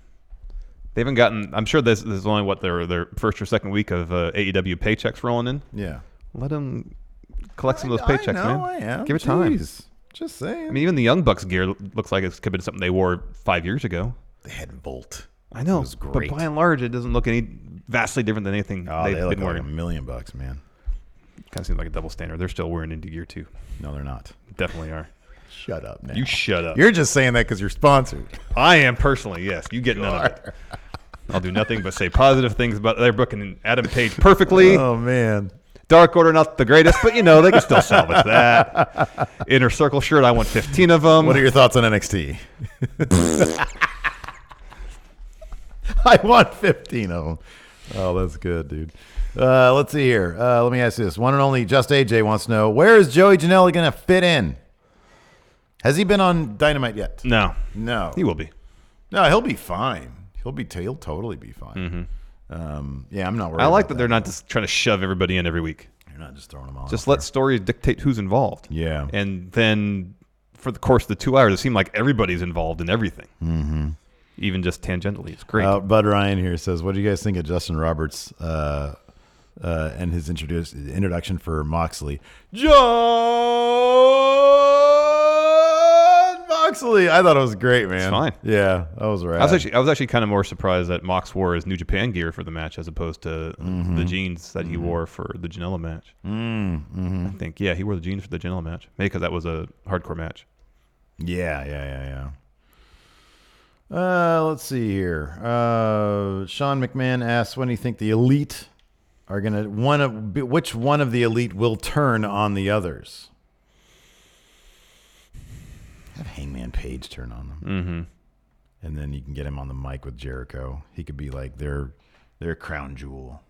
They haven't gotten. I'm sure this is only their first or second week of AEW paychecks rolling in. Yeah, let them collect some of those paychecks, man. I am. Give it time. Just saying. I mean, even the Young Bucks gear looks like it could have been something they wore 5 years ago. They had Volt. I know, it was great. But by and large, it doesn't look any vastly different than anything they've they look been wearing. Like $1 million, man. Kind of seems like a double standard. They're still wearing indie gear too. No, they're not. Definitely are. Shut up now. You shut up. You're just saying that because you're sponsored. I am personally, yes. You get none of it. I'll do nothing but say positive things about their booking Adam Page perfectly. Oh, man. Dark Order, not the greatest, but they can still salvage that. Inner Circle shirt, I want 15 of them. What are your thoughts on NXT? I want 15 of them. Oh, that's good, dude. Let's see here. Let me ask you this. One and only Just AJ wants to know, where is Joey Janela going to fit in? Has he been on Dynamite yet? No. He will be. No, he'll be fine. He'll totally be fine. Yeah, I'm not worried. I like that they're not just trying to shove everybody in every week. You're not just throwing them all. Just let stories dictate who's involved. Yeah. And then for the course of the 2 hours, it seemed like everybody's involved in everything. Mm-hmm. Even just tangentially. It's great. Bud Ryan here says, what do you guys think of Justin Roberts and his introduction for Moxley? John Moxley. I thought it was great, man. It's fine. Yeah, that was right. I was actually kind of more surprised that Mox wore his New Japan gear for the match as opposed to the jeans that he wore for the Janela match. I think, he wore the jeans for the Janela match. Maybe because that was a hardcore match. Yeah. Let's see here. Sean McMahon asks, when do you think the Elite are going to which one of the Elite will turn on the others? Have Hangman Page turn on them. And then you can get him on the mic with Jericho. He could be like their crown jewel.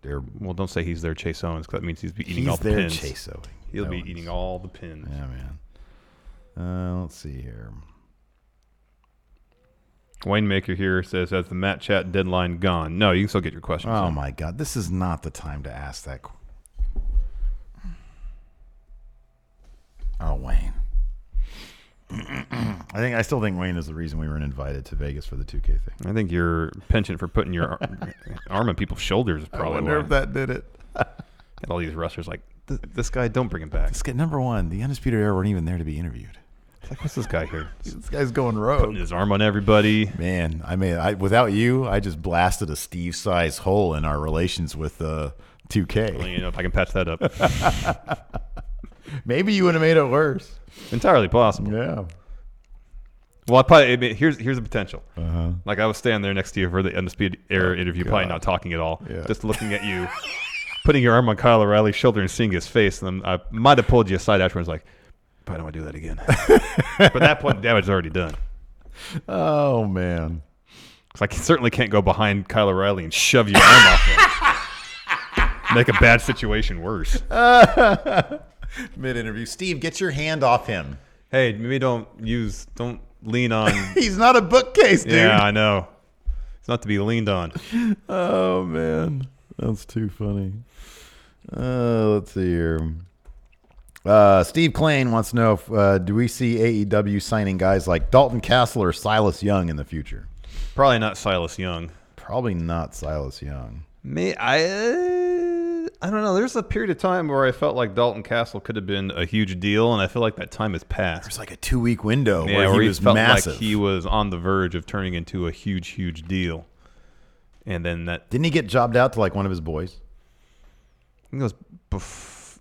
Well, don't say he's their Chase Owens, because that means he's eating all the pins. He's their Chase Owens. He'll be eating all the pins. Yeah, man. Let's see here. Wayne Maker here says, has the Matt Chat deadline gone? No, you can still get your questions. Oh, my God. This is not the time to ask that. Oh, Wayne. I still think Wayne is the reason we weren't invited to Vegas for the 2K thing. I think your penchant for putting your arm on people's shoulders is probably I wonder if that did it. And all these wrestlers like, this guy, don't bring him back. This guy, number one, the Undisputed Era weren't even there to be interviewed. It's like, what's this guy here? This guy's going rogue. Putting his arm on everybody. Man, without you, I just blasted a Steve-sized hole in our relations with 2K. Well, if I can patch that up. Maybe you would have made it worse. Entirely possible. Yeah. Well, here's the potential. Like I was standing there next to you for the Undisputed Era interview, probably not talking at all, just looking at you, putting your arm on Kyle O'Reilly's shoulder and seeing his face. And then I might have pulled you aside afterwards, like, probably don't want to do that again. But at that point, the damage is already done. Oh, man. Because I certainly can't go behind Kyle O'Reilly and shove your arm off him. Make a bad situation worse. Mid-interview. Steve, get your hand off him. Hey, maybe don't lean on. He's not a bookcase, dude. Yeah, I know. It's not to be leaned on. Oh, man. That's too funny. Let's see here. Steve Klain wants to know if do we see AEW signing guys like Dalton Castle or Silas Young in the future? Probably not Silas Young. Probably not Silas Young. I don't know. There's a period of time where I felt like Dalton Castle could have been a huge deal, and I feel like that time has passed. There's like a 2-week window where he was felt massive. like he was on the verge of turning into a huge deal. And then didn't he get jobbed out to like one of his boys? I think it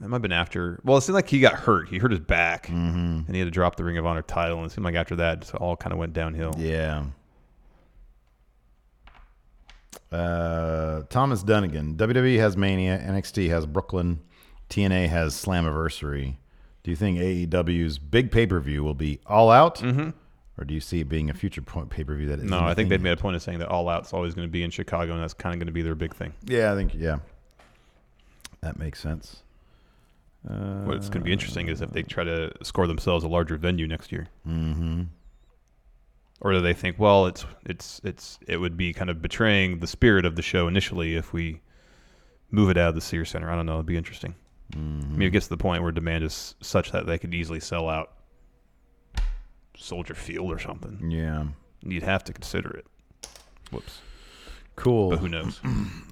might have been after. Well, it seemed like he got hurt. He hurt his back, and he had to drop the Ring of Honor title. And it seemed like after that, it all kind of went downhill. Yeah. Thomas Dunnigan. WWE has Mania. NXT has Brooklyn. TNA has Slammiversary. Do you think AEW's big pay-per-view will be All Out? Mm-hmm. Or do you see it being a future pay-per-view that is? No, I think they've made a point of saying that All Out's always going to be in Chicago, and that's kind of going to be their big thing. Yeah, I think, that makes sense. What's going to be interesting is if they try to score themselves a larger venue next year. Mm-hmm. Or do they think, well, it would be kind of betraying the spirit of the show initially if we move it out of the Sears Center? I don't know. It'd be interesting. Mm-hmm. I mean, it gets to the point where demand is such that they could easily sell out Soldier Field or something. Yeah. You'd have to consider it. Whoops. Cool. But who knows?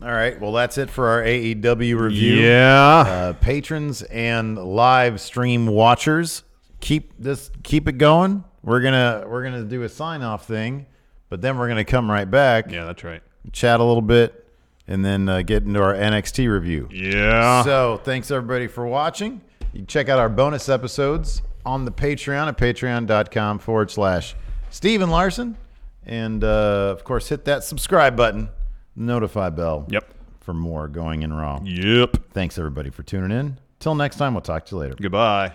All right. Well, that's it for our AEW review. Yeah. Patrons and live stream watchers, keep it going. We're gonna do a sign-off thing, but then we're gonna come right back. Yeah, that's right. Chat a little bit, and then get into our NXT review. Yeah. So thanks everybody for watching. You can check out our bonus episodes on the Patreon at patreon.com/Steven Larson. And, of course, hit that subscribe button, notify bell. Yep. for more Going in Raw. Yep. Thanks, everybody, for tuning in. Till next time, we'll talk to you later. Goodbye.